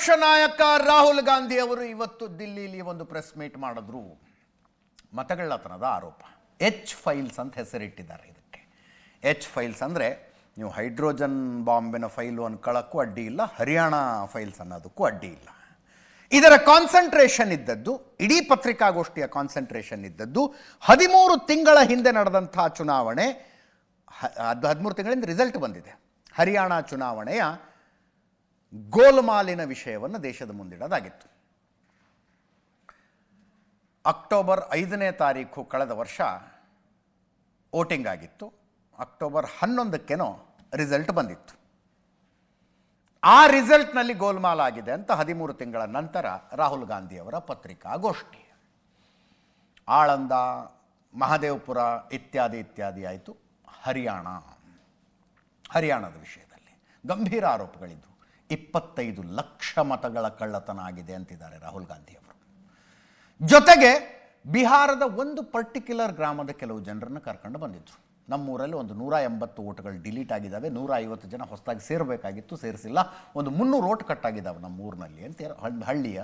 ಪ್ರತಿಪಕ್ಷ ನಾಯಕ ರಾಹುಲ್ ಗಾಂಧಿ ಅವರು ಇವತ್ತು ದಿಲ್ಲಿಯಲ್ಲಿ ಒಂದು ಪ್ರೆಸ್ ಮೀಟ್ ಮಾಡಿದ್ರು. ಮತಗಳ್ಳತನದ ಆರೋಪ. ಎಚ್ ಫೈಲ್ಸ್ ಅಂತ ಹೆಸರಿಟ್ಟಿದ್ದಾರೆ ಇದಕ್ಕೆ. ಎಚ್ ಫೈಲ್ಸ್ ಅಂದರೆ ನೀವು ಹೈಡ್ರೋಜನ್ ಬಾಂಬಿನ ಫೈಲು ಅನ್ಕೊಳ್ಳೋಕ್ಕೂ ಅಡ್ಡಿ ಇಲ್ಲ, ಹರಿಯಾಣ ಫೈಲ್ಸ್ ಅನ್ನೋದಕ್ಕೂ ಅಡ್ಡಿ ಇಲ್ಲ. ಇದರ ಕಾನ್ಸಂಟ್ರೇಷನ್ ಇದ್ದದ್ದು, ಇಡೀ ಪತ್ರಿಕಾಗೋಷ್ಠಿಯ ಕಾನ್ಸಂಟ್ರೇಷನ್ ಇದ್ದದ್ದು 13 ತಿಂಗಳ ಹಿಂದೆ ನಡೆದಂಥ ಚುನಾವಣೆ. 13 ತಿಂಗಳಿಂದ ರಿಸಲ್ಟ್ ಬಂದಿದೆ. ಹರಿಯಾಣ ಚುನಾವಣೆಯ ಗೋಲ್ಮಾಲಿನ ವಿಷಯವನ್ನು ದೇಶದ ಮುಂದಿಡೋದಾಗಿತ್ತು. ಅಕ್ಟೋಬರ್ 5ನೇ ತಾರೀಕು ಕಳೆದ ವರ್ಷ ವೋಟಿಂಗ್ ಆಗಿತ್ತು. ಅಕ್ಟೋಬರ್ 11ಕ್ಕೇನೋ ರಿಸಲ್ಟ್ ಬಂದಿತ್ತು. ಆ ರಿಸಲ್ಟ್ನಲ್ಲಿ ಗೋಲ್ಮಾಲ್ ಆಗಿದೆ ಅಂತ 13 ತಿಂಗಳ ನಂತರ ರಾಹುಲ್ ಗಾಂಧಿಯವರ ಪತ್ರಿಕಾಗೋಷ್ಠಿ. ಆಳಂದ, ಮಹದೇವಪುರ ಇತ್ಯಾದಿ ಇತ್ಯಾದಿ ಆಯಿತು. ಹರಿಯಾಣದ ವಿಷಯದಲ್ಲಿ ಗಂಭೀರ ಆರೋಪಗಳಿದ್ದು 25 ಲಕ್ಷ ಮತಗಳ ಕಳ್ಳತನ ಆಗಿದೆ ಅಂತಿದ್ದಾರೆ ರಾಹುಲ್ ಗಾಂಧಿಯವರು. ಜೊತೆಗೆ ಬಿಹಾರದ ಒಂದು ಪರ್ಟಿಕ್ಯುಲರ್ ಗ್ರಾಮದ ಕೆಲವು ಜನರನ್ನು ಕರ್ಕೊಂಡು ಬಂದಿದ್ರು. ನಮ್ಮೂರಲ್ಲಿ ಒಂದು 180 ಓಟ್ಗಳು ಡಿಲೀಟ್ ಆಗಿದ್ದಾವೆ, 150 ಜನ ಹೊಸದಾಗಿ ಸೇರಬೇಕಾಗಿತ್ತು, ಸೇರಿಸಿಲ್ಲ, ಒಂದು 300 ಓಟ್ ಕಟ್ಟಾಗಿದ್ದಾವೆ ನಮ್ಮೂರಿನಲ್ಲಿ ಅಂತ ಹಳ್ಳಿಯ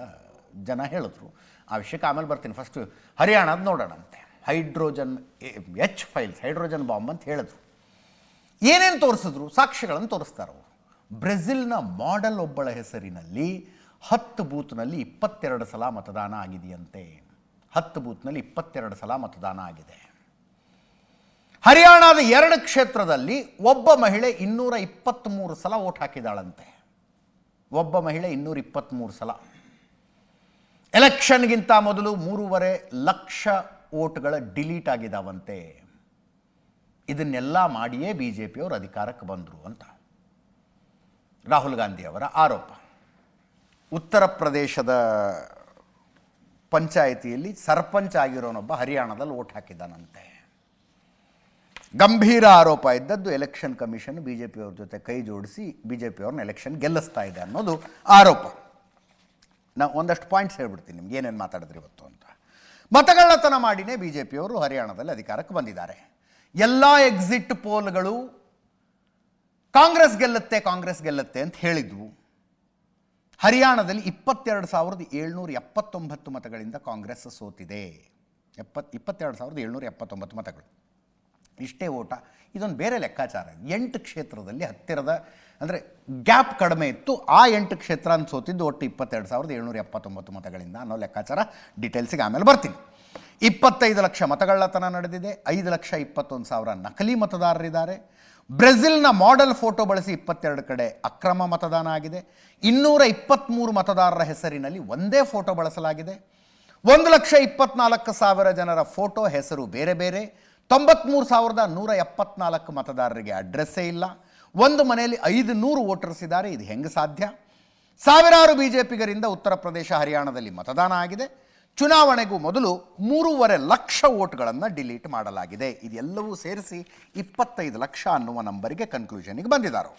ಜನ ಹೇಳಿದ್ರು. ಆ ವಿಷಯಕ್ಕೆ ಆಮೇಲೆ ಬರ್ತೀನಿ. ಫಸ್ಟು ಹರಿಯಾಣದ ನೋಡೋಣಂತೆ. Hydrogen H files, hydrogen bomb ಅಂತ ಹೇಳಿದ್ರು. ಏನೇನು ತೋರಿಸಿದ್ರು? ಸಾಕ್ಷ್ಯಗಳನ್ನು ತೋರಿಸ್ತಾರೆ ಅವರು. ಬ್ರೆಜಿಲ್ನ ಮಾಡೆಲ್ ಒಬ್ಬಳ ಹೆಸರಿನಲ್ಲಿ 10 ಬೂತ್ನಲ್ಲಿ 22 ಸಲ ಮತದಾನ ಆಗಿದೆಯಂತೆ. 10 ಬೂತ್ನಲ್ಲಿ 22 ಸಲ ಮತದಾನ ಆಗಿದೆ. ಹರಿಯಾಣದ 2 ಕ್ಷೇತ್ರದಲ್ಲಿ ಒಬ್ಬ ಮಹಿಳೆ 223 ಸಲ ವೋಟ್ ಹಾಕಿದಾಳಂತೆ. ಒಬ್ಬ ಮಹಿಳೆ 223 ಸಲ. ಎಲೆಕ್ಷನ್ಗಿಂತ ಮೊದಲು 3.5 ಲಕ್ಷ ವೋಟ್ಗಳ ಡಿಲೀಟ್ ಆಗಿದಾವಂತೆ. ಇದನ್ನೆಲ್ಲ ಮಾಡಿಯೇ ಬಿಜೆಪಿಯವರು ಅಧಿಕಾರಕ್ಕೆ ಬಂದರು ಅಂತ ರಾಹುಲ್ ಗಾಂಧಿ ಅವರ ಆರೋಪ. ಉತ್ತರ ಪ್ರದೇಶದ ಪಂಚಾಯಿತಿಯಲ್ಲಿ ಸರ್ಪಂಚ್ ಆಗಿರೋನೊಬ್ಬ ಹರಿಯಾಣದಲ್ಲಿ ವೋಟ್ ಹಾಕಿದ್ದಾನಂತೆ. ಗಂಭೀರ ಆರೋಪ ಇದ್ದದ್ದು. ಎಲೆಕ್ಷನ್ ಕಮಿಷನ್ ಬಿಜೆಪಿಯವ್ರ ಜೊತೆ ಕೈ ಜೋಡಿಸಿ ಬಿಜೆಪಿಯವ್ರನ್ನ ಎಲೆಕ್ಷನ್ ಗೆಲ್ಲಿಸ್ತಾ ಇದೆ ಅನ್ನೋದು ಆರೋಪ. ನಾವು ಒಂದಷ್ಟು ಪಾಯಿಂಟ್ಸ್ ಹೇಳ್ಬಿಡ್ತೀನಿ ನಿಮ್ಗೆ ಏನೇನು ಮಾತಾಡಿದ್ರಿ ಇವತ್ತು ಅಂತ. ಮತಗಳ್ಳತನ ಮಾಡಿನೇ ಬಿಜೆಪಿಯವರು ಹರಿಯಾಣದಲ್ಲಿ ಅಧಿಕಾರಕ್ಕೆ ಬಂದಿದ್ದಾರೆ. ಎಲ್ಲ ಎಕ್ಸಿಟ್ ಪೋಲ್ಗಳು ಕಾಂಗ್ರೆಸ್ ಗೆಲ್ಲುತ್ತೆ ಅಂತ ಹೇಳಿದ್ವು. ಹರಿಯಾಣದಲ್ಲಿ 22,779 ಮತಗಳಿಂದ ಕಾಂಗ್ರೆಸ್ ಸೋತಿದೆ. 22,779 ಮತಗಳು. ಇಷ್ಟೇ ಓಟ. ಇದೊಂದು ಬೇರೆ ಲೆಕ್ಕಾಚಾರ. 8 ಕ್ಷೇತ್ರದಲ್ಲಿ ಹತ್ತಿರದ ಅಂದರೆ ಗ್ಯಾಪ್ ಕಡಿಮೆ ಇತ್ತು. ಆ 8 ಕ್ಷೇತ್ರ ಅಂತ ಸೋತಿದ್ದು ಒಟ್ಟು 22,779 ಮತಗಳಿಂದ ಅನ್ನೋ ಲೆಕ್ಕಾಚಾರ. ಡೀಟೇಲ್ಸಿಗೆ ಆಮೇಲೆ ಬರ್ತೀನಿ. 25 ಲಕ್ಷ ಮತಗಳ್ಳತನ ನಡೆದಿದೆ. 5,21,000 ನಕಲಿ ಮತದಾರರಿದ್ದಾರೆ. ಬ್ರೆಜಿಲ್ನ ಮಾಡೆಲ್ ಫೋಟೋ ಬಳಸಿ 22 ಕಡೆ ಅಕ್ರಮ ಮತದಾನ ಆಗಿದೆ. 223 ಮತದಾರರ ಹೆಸರಿನಲ್ಲಿ ಒಂದೇ ಫೋಟೋ ಬಳಸಲಾಗಿದೆ. 1,24,000 ಜನರ ಫೋಟೋ ಹೆಸರು ಬೇರೆ ಬೇರೆ. 93,174 ಮತದಾರರಿಗೆ ಅಡ್ರೆಸ್ಸೇ ಇಲ್ಲ. ಒಂದು ಮನೆಯಲ್ಲಿ 500 ವೋಟರ್ಸ್ ಇದ್ದಾರೆ. ಇದು ಹೆಂಗೆ ಸಾಧ್ಯ? ಸಾವಿರಾರು ಬಿಜೆಪಿಗರಿಂದ ಉತ್ತರ ಪ್ರದೇಶ, ಹರಿಯಾಣದಲ್ಲಿ ಮತದಾನ ಆಗಿದೆ. ಚುನಾವಣೆಗೂ ಮೊದಲು 3.5 ಲಕ್ಷ ವೋಟ್ಗಳನ್ನು ಡಿಲೀಟ್ ಮಾಡಲಾಗಿದೆ. ಇದೆಲ್ಲವೂ ಸೇರಿಸಿ 25 ಲಕ್ಷ ಅನ್ನುವ ನಂಬರಿಗೆ ಕನ್ಕ್ಲೂಷನ್ಗೆ ಬಂದಿದ್ದಾರೆ.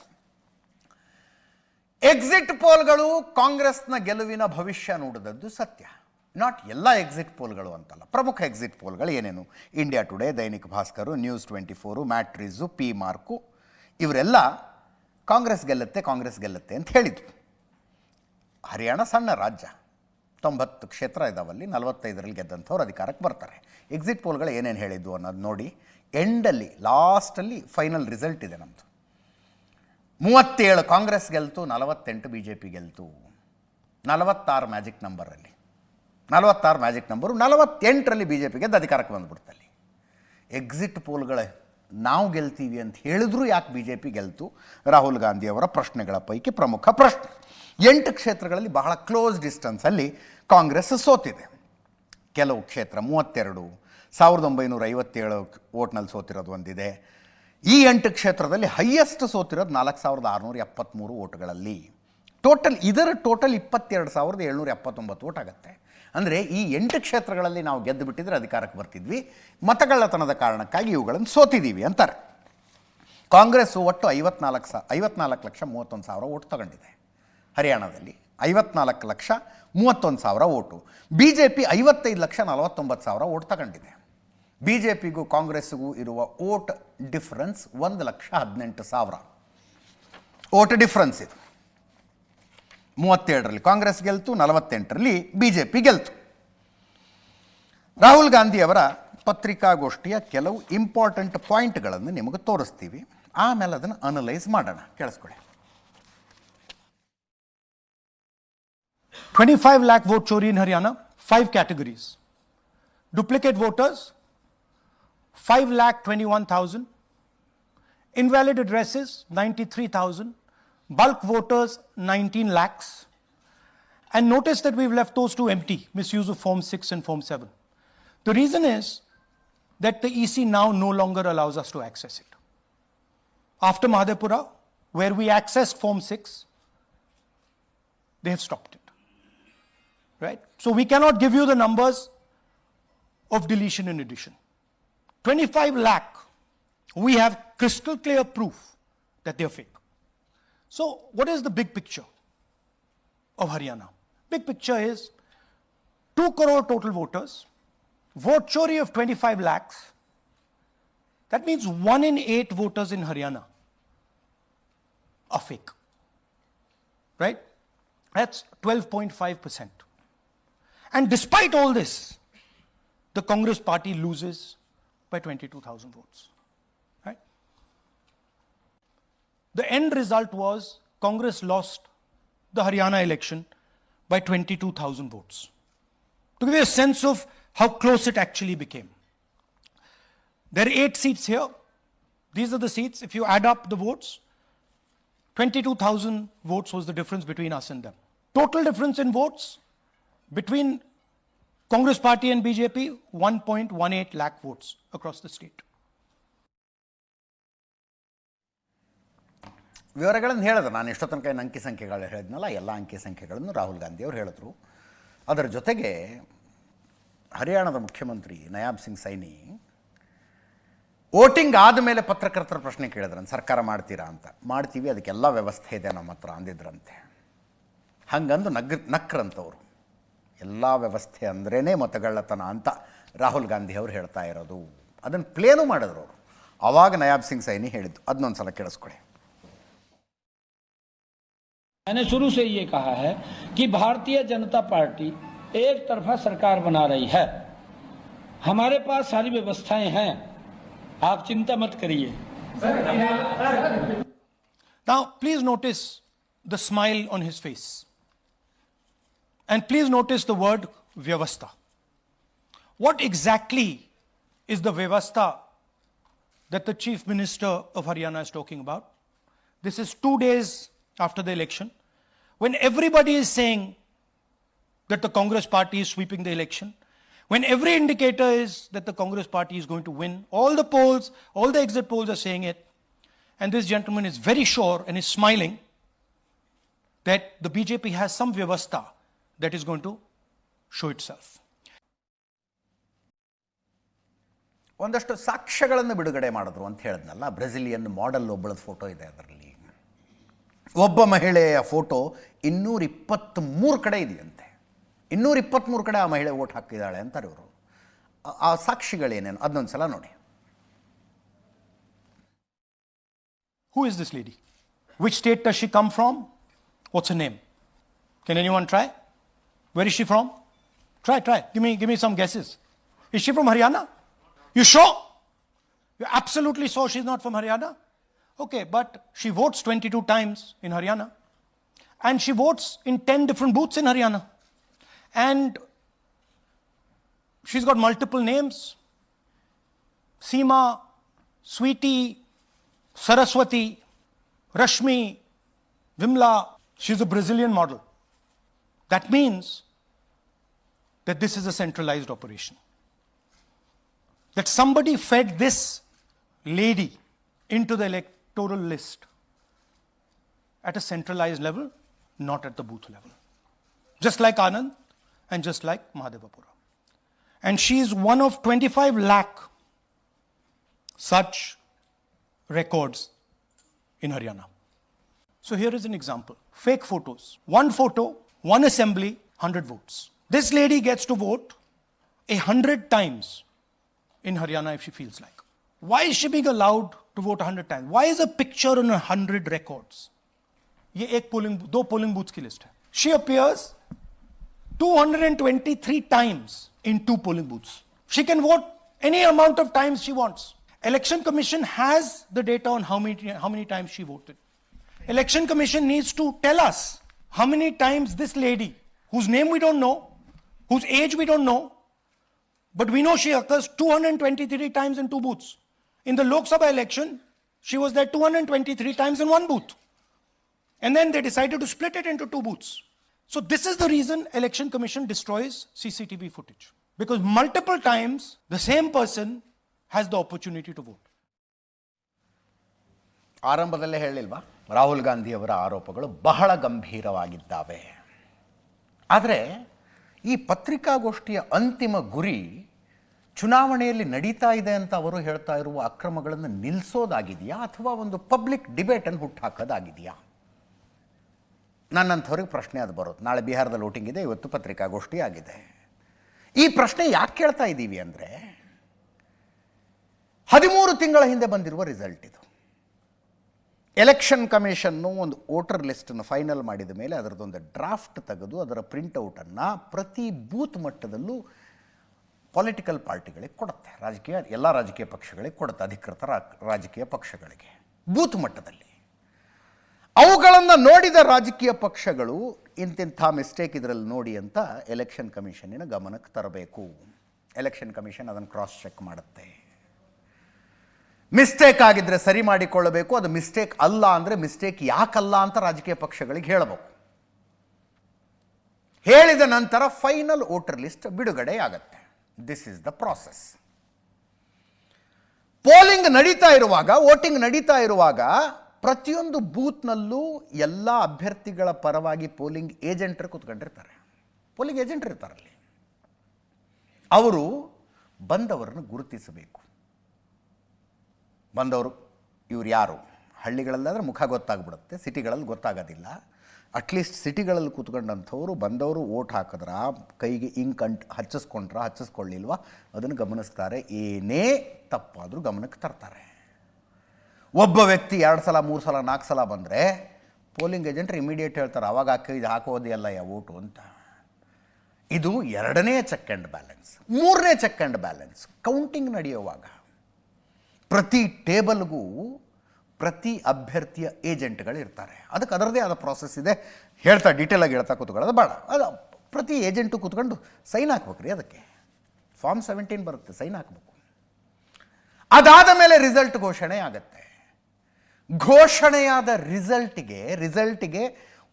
ಎಕ್ಸಿಟ್ ಪೋಲ್ಗಳು ಕಾಂಗ್ರೆಸ್ನ ಗೆಲುವಿನ ಭವಿಷ್ಯ ನುಡಿದದ್ದು ಸತ್ಯ. ನಾಟ್ ಎಲ್ಲ ಎಕ್ಸಿಟ್ ಪೋಲ್ಗಳು ಅಂತಲ್ಲ. ಪ್ರಮುಖ ಎಕ್ಸಿಟ್ ಪೋಲ್ಗಳು ಏನೇನು? India Today, Dainik Bhaskar, news 24, Matrize, P MARQ, ಇವರೆಲ್ಲ ಕಾಂಗ್ರೆಸ್ ಗೆಲ್ಲುತ್ತೆ ಅಂತ ಹೇಳಿದರು. ಹರಿಯಾಣ ಸಣ್ಣ ರಾಜ್ಯ, 90 ಕ್ಷೇತ್ರ ಇದಾವಲ್ಲಿ. 45ರಲ್ಲಿ ಗೆದ್ದಂಥವ್ರು ಅಧಿಕಾರಕ್ಕೆ ಬರ್ತಾರೆ. ಎಕ್ಸಿಟ್ ಪೋಲ್ಗಳು ಏನೇನು ಹೇಳಿದ್ದು ಅನ್ನೋದು ನೋಡಿ. ಎಂಡಲ್ಲಿ, ಲಾಸ್ಟಲ್ಲಿ ಫೈನಲ್ ರಿಸಲ್ಟ್ ಇದೆ ನಮ್ಮದು. 37 ಕಾಂಗ್ರೆಸ್ ಗೆಲ್ತು, 48 ಬಿ ಜೆ ಪಿ ಗೆಲ್ತು. 46 ಮ್ಯಾಜಿಕ್ ನಂಬರಲ್ಲಿ, 46 ಮ್ಯಾಜಿಕ್ ನಂಬರು. 48ರಲ್ಲಿ ಬಿ ಜೆ ಪಿ ಗೆದ್ದು ಅಧಿಕಾರಕ್ಕೆ ಬಂದುಬಿಡ್ತಲ್ಲಿ. ಎಕ್ಸಿಟ್ ಪೋಲ್ಗಳ ನಾವು ಗೆಲ್ತೀವಿ ಅಂತ ಹೇಳಿದ್ರು ಯಾಕೆ ಬಿ ಜೆ ಪಿ ಗೆಲ್ತು? ರಾಹುಲ್ ಗಾಂಧಿಯವರ ಪ್ರಶ್ನೆಗಳ ಪೈಕಿ ಪ್ರಮುಖ ಪ್ರಶ್ನೆ. 8 ಕ್ಷೇತ್ರಗಳಲ್ಲಿ ಬಹಳ ಕ್ಲೋಸ್ ಡಿಸ್ಟೆನ್ಸಲ್ಲಿ ಕಾಂಗ್ರೆಸ್ ಸೋತಿದೆ. ಕೆಲವು ಕ್ಷೇತ್ರ 32, 1957 ವೋಟ್ನಲ್ಲಿ ಸೋತಿರೋದು ಒಂದಿದೆ. ಈ 8 ಕ್ಷೇತ್ರದಲ್ಲಿ ಹೈಯೆಸ್ಟ್ ಸೋತಿರೋದು 4,673 ವೋಟ್ಗಳಲ್ಲಿ. ಇದರ ಟೋಟಲ್ 22,779 ವೋಟ್ ಆಗುತ್ತೆ. ಅಂದರೆ ಈ 8 ಕ್ಷೇತ್ರಗಳಲ್ಲಿ ನಾವು ಗೆದ್ದು ಬಿಟ್ಟಿದ್ರೆ ಅಧಿಕಾರಕ್ಕೆ ಬರ್ತಿದ್ವಿ. ಮತಗಳ್ಳತನದ ಕಾರಣಕ್ಕಾಗಿ ಇವುಗಳನ್ನು ಸೋತಿದ್ದೀವಿ ಅಂತಾರೆ. ಕಾಂಗ್ರೆಸ್ಸು ಒಟ್ಟು 54,31,000 ವೋಟ್ ತಗೊಂಡಿದೆ ಹರಿಯಾಣದಲ್ಲಿ. 54,31,000 vote. B J P 55,49,000 vote ತಗೊಂಡಿದೆ. ಬಿ ಜೆ ಪಿಗೂ ಕಾಂಗ್ರೆಸ್ಸಿಗೂ ಇರುವ ವೋಟ್ ಡಿಫ್ರೆನ್ಸ್ 1,18,000 ವೋಟ್ ಡಿಫ್ರೆನ್ಸ್ ಇದು. 37ರಲ್ಲಿ ಕಾಂಗ್ರೆಸ್ ಗೆಲ್ತು, 48ರಲ್ಲಿ BJP ಗೆಲ್ತು. ರಾಹುಲ್ ಗಾಂಧಿಯವರ ಪತ್ರಿಕಾಗೋಷ್ಠಿಯ ಕೆಲವು ಇಂಪಾರ್ಟೆಂಟ್ ಪಾಯಿಂಟ್ಗಳನ್ನು ನಿಮಗೆ ತೋರಿಸ್ತೀವಿ, ಆಮೇಲೆ ಅದನ್ನು ಅನಲೈಸ್ ಮಾಡೋಣ. ಕೇಳಿಸ್ಕೊಳ್ಳಿ. 25 lakh vote chori in Haryana, 5 categories. Duplicate voters, 5,21,000. Invalid addresses, 93,000. Bulk voters, 19 lakhs. And notice that we've left those two empty, misuse of Form 6 and Form 7. The reason is that the EC now no longer allows us to access it. After Mahadevpura, where we accessed Form 6, they have stopped it. Right? So we cannot give you the numbers of deletion and addition. 25 lakh, we have crystal clear proof that they are fake. So what is the big picture of Haryana? Big picture is 2 crore total voters, vote chori of 25 lakhs. That means 1 in 8 voters in Haryana are fake. Right? That's 12.5%. And despite all this, the Congress party loses by 22,000 votes. Right? The end result was Congress lost the Haryana election by 22,000 votes. To give you a sense of how close it actually became. There are 8 seats here. These are the seats. If you add up the votes, 22,000 votes was the difference between us and them. Total difference in votes between Congress party and BJP, 1.18 lakh votes across the state. ವಿವರಗಳನ್ನು ಹೇಳಿದ್ರು. ನಾನು ಎಷ್ಟೋ ತನಕ ಏನು ಅಂಕಿ ಸಂಖ್ಯೆಗಳು ಹೇಳಿದ್ನಲ್ಲ, ಎಲ್ಲ ಅಂಕಿ ಸಂಖ್ಯೆಗಳನ್ನು ರಾಹುಲ್ ಗಾಂಧಿ ಅವರು ಹೇಳಿದ್ರು. ಅದರ ಜೊತೆಗೆ ಹರಿಯಾಣದ ಮುಖ್ಯಮಂತ್ರಿ ನಯಾಬ್ ಸಿಂಗ್ ಸೈನಿ ವೋಟಿಂಗ್ ಆದಮೇಲೆ ಪತ್ರಕರ್ತರ ಪ್ರಶ್ನೆ ಕೇಳಿದ್ರಂತೆ, ಸರ್ಕಾರ ಮಾಡ್ತೀರಾ ಅಂತ. ಮಾಡ್ತೀವಿ, ಅದಕ್ಕೆಲ್ಲ ವ್ಯವಸ್ಥೆ ಇದೆ ನಮ್ಮ ಹತ್ರ ಅಂದಿದ್ರಂತೆ. ಹಂಗಂದು ನಕ್ರಂತವರು. ಎಲ್ಲ ವ್ಯವಸ್ಥೆ ಅಂದ್ರೇ ಮತಗಳ್ಳತನ ಅಂತ ರಾಹುಲ್ ಗಾಂಧಿ ಅವರು ಹೇಳ್ತಾ ಇರೋದು. ಅದನ್ನು ಪ್ಲೇನು ಮಾಡಿದ್ರು ಅವರು. ಆವಾಗ ನಯಾಬ್ ಸಿಂಗ್ ಸೈನಿ ಹೇಳಿದ್ದು, ಅದನ್ನೊಂದು ಸಲ ಕೇಳಿಸ್ಕೊಳ್ಳಿ. मैंने शुरू से ये कहा है कि भारतीय जनता पार्टी एक तरफा सरकार बना रही है. हमारे पास सारी व्यवस्थाएं हैं, आप चिंता मत करिए. Now please notice the smile on his face. And please notice the word Vyavastha. What exactly is the Vyavastha that the Chief Minister of Haryana is talking about? This is 2 days after the election, when everybody is saying that the Congress party is sweeping the election, when every indicator is that the Congress party is going to win, all the polls, all the exit polls are saying it, and this gentleman is very sure and is smiling that the BJP has some Vyavastha that is going to show itself. ಒಂದಷ್ಟು ಸಾಕ್ಷ್ಯಗಳನ್ನು ಬಿಡುಗಡೆ ಮಾಡಿದ್ರು ಅಂತ ಹೇಳಿದ್ನಲ್ಲ. Brazilian model ಒಬ್ಬಳದ photo ಇದೆ ಅದರಲ್ಲಿ. ಒಬ್ಬ ಮಹಿಳೆಯ photo 223 ಕಡೆ ಇದೆಯಂತೆ. 223 ಕಡೆ ಆ ಮಹಿಳೆ ವೋಟ್ ಹಾಕಿದ್ದಾಳೆ ಅಂತಾರೆ ಇವರು. ಆ ಸಾಕ್ಷಿಗಳೇನೇನು ಅದನ್ನೊಂದು ಸಲ ನೋಡಿ. Who is this lady? Which state does she come from? What's her name? Can anyone try? Where is she from? Try. Give me some guesses. Is she from Haryana? You sure? You're absolutely sure she's not from Haryana? Okay, but she votes 22 times in Haryana. And she votes in 10 different booths in Haryana. And she's got multiple names. Seema, Sweetie, Saraswati, Rashmi, Vimla. She's a Brazilian model. That means that this is a centralized operation. That somebody fed this lady into the electoral list at a centralized level, not at the booth level. Just like Anand and just like Mahadevpura. And she is one of 25 lakh such records in Haryana. So here is an example. Fake photos. One photo, one assembly, 100 votes. This lady gets to vote 100 times in Haryana if she feels like. Why is she being allowed to vote 100 times? Why is a picture on 100 records? ये 2 polling booths की list है. she appears 223 times in 2 polling booths. She can vote any amount of times she wants. Election Commission has the data on how many times she voted. Election Commission needs to tell us how many times this lady, whose name we don't know, whose age we don't know, but we know she occurs 223 times in 2 booths. In the Lok Sabha election, she was there 223 times in 1 booth. And then they decided to split it into 2 booths. So this is the reason Election Commission destroys CCTV footage. Because multiple times, the same person has the opportunity to vote. ಆರಂಭದಲ್ಲೇ ಹೇಳಿಲ್ವಾ, ರಾಹುಲ್ ಗಾಂಧಿಯವರ ಆರೋಪಗಳು ಬಹಳ ಗಂಭೀರವಾಗಿದ್ದಾವೆ. ಆದರೆ ಈ ಪತ್ರಿಕಾಗೋಷ್ಠಿಯ ಅಂತಿಮ ಗುರಿ ಚುನಾವಣೆಯಲ್ಲಿ ನಡೀತಾ ಇದೆ ಅಂತ ಅವರು ಹೇಳ್ತಾ ಇರುವ ಅಕ್ರಮಗಳನ್ನು ನಿಲ್ಲಿಸೋದಾಗಿದೆಯಾ ಅಥವಾ ಒಂದು ಪಬ್ಲಿಕ್ ಡಿಬೇಟನ್ನು ಹುಟ್ಟುಹಾಕೋದಾಗಿದೆಯಾ? ನನ್ನಂಥವ್ರಿಗೆ ಪ್ರಶ್ನೆ ಅದು ಬರುತ್ತೆ. ನಾಳೆ ಬಿಹಾರದಲ್ಲಿ ವೋಟಿಂಗ್ ಇದೆ, ಇವತ್ತು ಪತ್ರಿಕಾಗೋಷ್ಠಿ ಆಗಿದೆ. ಈ ಪ್ರಶ್ನೆ ಯಾಕೆ ಕೇಳ್ತಾ ಇದ್ದೀವಿ ಅಂದರೆ 13 ತಿಂಗಳ ಹಿಂದೆ ಬಂದಿರುವ ರಿಸಲ್ಟ್ ಇದು. ಎಲೆಕ್ಷನ್ ಕಮಿಷನ್ನು ಒಂದು ವೋಟರ್ ಲಿಸ್ಟನ್ನು ಫೈನಲ್ ಮಾಡಿದ ಮೇಲೆ ಅದರದ್ದೊಂದು ಡ್ರಾಫ್ಟ್ ತೆಗೆದು ಅದರ ಪ್ರಿಂಟೌಟನ್ನು ಪ್ರತಿ ಬೂತ್ ಮಟ್ಟದಲ್ಲೂ ಪೊಲಿಟಿಕಲ್ ಪಾರ್ಟಿಗಳಿಗೆ ಕೊಡುತ್ತೆ. ಎಲ್ಲ ರಾಜಕೀಯ ಪಕ್ಷಗಳಿಗೆ ಕೊಡುತ್ತೆ, ಅಧಿಕೃತ ರಾಜಕೀಯ ಪಕ್ಷಗಳಿಗೆ ಬೂತ್ ಮಟ್ಟದಲ್ಲಿ. ಅವುಗಳನ್ನು ನೋಡಿದ ರಾಜಕೀಯ ಪಕ್ಷಗಳು ಇಂತಿಂಥ ಮಿಸ್ಟೇಕ್ ಇದರಲ್ಲಿ ನೋಡಿ ಅಂತ ಎಲೆಕ್ಷನ್ ಕಮಿಷನ್ನಿನ ಗಮನಕ್ಕೆ ತರಬೇಕು. ಎಲೆಕ್ಷನ್ ಕಮಿಷನ್ ಅದನ್ನು ಕ್ರಾಸ್ ಚೆಕ್ ಮಾಡುತ್ತೆ. ಮಿಸ್ಟೇಕ್ ಆಗಿದ್ದರೆ ಸರಿ ಮಾಡಿಕೊಳ್ಳಬೇಕು, ಅದು ಮಿಸ್ಟೇಕ್ ಅಲ್ಲ ಅಂದರೆ ಮಿಸ್ಟೇಕ್ ಯಾಕಲ್ಲ ಅಂತ ರಾಜಕೀಯ ಪಕ್ಷಗಳಿಗೆ ಹೇಳಬೇಕು. ಹೇಳಿದ ನಂತರ ಫೈನಲ್ ವೋಟರ್ ಲಿಸ್ಟ್ ಬಿಡುಗಡೆ ಆಗುತ್ತೆ. This is the process. Polling ನಡೀತಾ ಇರುವಾಗ, ವೋಟಿಂಗ್ ನಡೀತಾ ಇರುವಾಗ ಪ್ರತಿಯೊಂದು ಬೂತ್ನಲ್ಲೂ ಎಲ್ಲ ಅಭ್ಯರ್ಥಿಗಳ ಪರವಾಗಿ ಪೋಲಿಂಗ್ ಏಜೆಂಟರು ಕೂತ್ಕೊಂಡಿರ್ತಾರೆ. ಪೋಲಿಂಗ್ ಏಜೆಂಟರು ಇರ್ತಾರಲ್ಲಿ. ಅವರು ಬಂದವರನ್ನು ಗುರುತಿಸಬೇಕು. ಬಂದವರು ಇವ್ರು ಯಾರು? ಹಳ್ಳಿಗಳಲ್ಲಾದರೆ ಮುಖ ಗೊತ್ತಾಗ್ಬಿಡುತ್ತೆ, ಸಿಟಿಗಳಲ್ಲಿ ಗೊತ್ತಾಗೋದಿಲ್ಲ. ಅಟ್ಲೀಸ್ಟ್ ಸಿಟಿಗಳಲ್ಲಿ ಕೂತ್ಕೊಂಡಂಥವ್ರು ಬಂದವರು ವೋಟ್ ಹಾಕಿದ್ರ, ಕೈಗೆ ಇಂಕ್ ಹಚ್ಚಿಸ್ಕೊಳ್ಳಿಲ್ವಾ ಅದನ್ನು ಗಮನಿಸ್ತಾರೆ. ಏನೇ ತಪ್ಪಾದರೂ ಗಮನಕ್ಕೆ ತರ್ತಾರೆ. ಒಬ್ಬ ವ್ಯಕ್ತಿ 2 ಸಲ 3 ಸಲ 4 ಸಲ ಬಂದರೆ ಪೋಲಿಂಗ್ ಏಜೆಂಟ್ರು ಇಮಿಡಿಯೇಟ್ ಹೇಳ್ತಾರೆ, ಅವಾಗ ಹಾಕೋದೇ ಅಲ್ಲ ವೋಟು ಅಂತ. ಇದು 2ನೇ ಚೆಕ್ ಆ್ಯಂಡ್ ಬ್ಯಾಲೆನ್ಸ್. 3ನೇ ಚೆಕ್ ಆ್ಯಂಡ್ ಬ್ಯಾಲೆನ್ಸ್ ಕೌಂಟಿಂಗ್ ನಡೆಯುವಾಗ ಪ್ರತಿ ಟೇಬಲ್ಗೂ ಪ್ರತಿ ಅಭ್ಯರ್ಥಿಯ ಏಜೆಂಟ್ಗಳು ಇರ್ತಾರೆ. ಅದಕ್ಕೆ ಅದರದೇ ಆದ ಪ್ರಾಸೆಸ್ ಇದೆ. ಡೀಟೇಲಾಗಿ ಹೇಳ್ತಾ ಕೂತ್ಕೊಳ್ಳೋದು ಬೇಡ. ಅದು ಪ್ರತಿ ಏಜೆಂಟು ಕೂತ್ಕೊಂಡು ಸೈನ್ ಹಾಕ್ಬೇಕು ರೀ. ಅದಕ್ಕೆ ಫಾರ್ಮ್ 17 ಬರುತ್ತೆ, ಸೈನ್ ಹಾಕಬೇಕು. ಅದಾದ ಮೇಲೆ ರಿಸಲ್ಟ್ ಘೋಷಣೆ ಆಗುತ್ತೆ. ಘೋಷಣೆಯಾದ ರಿಸಲ್ಟಿಗೆ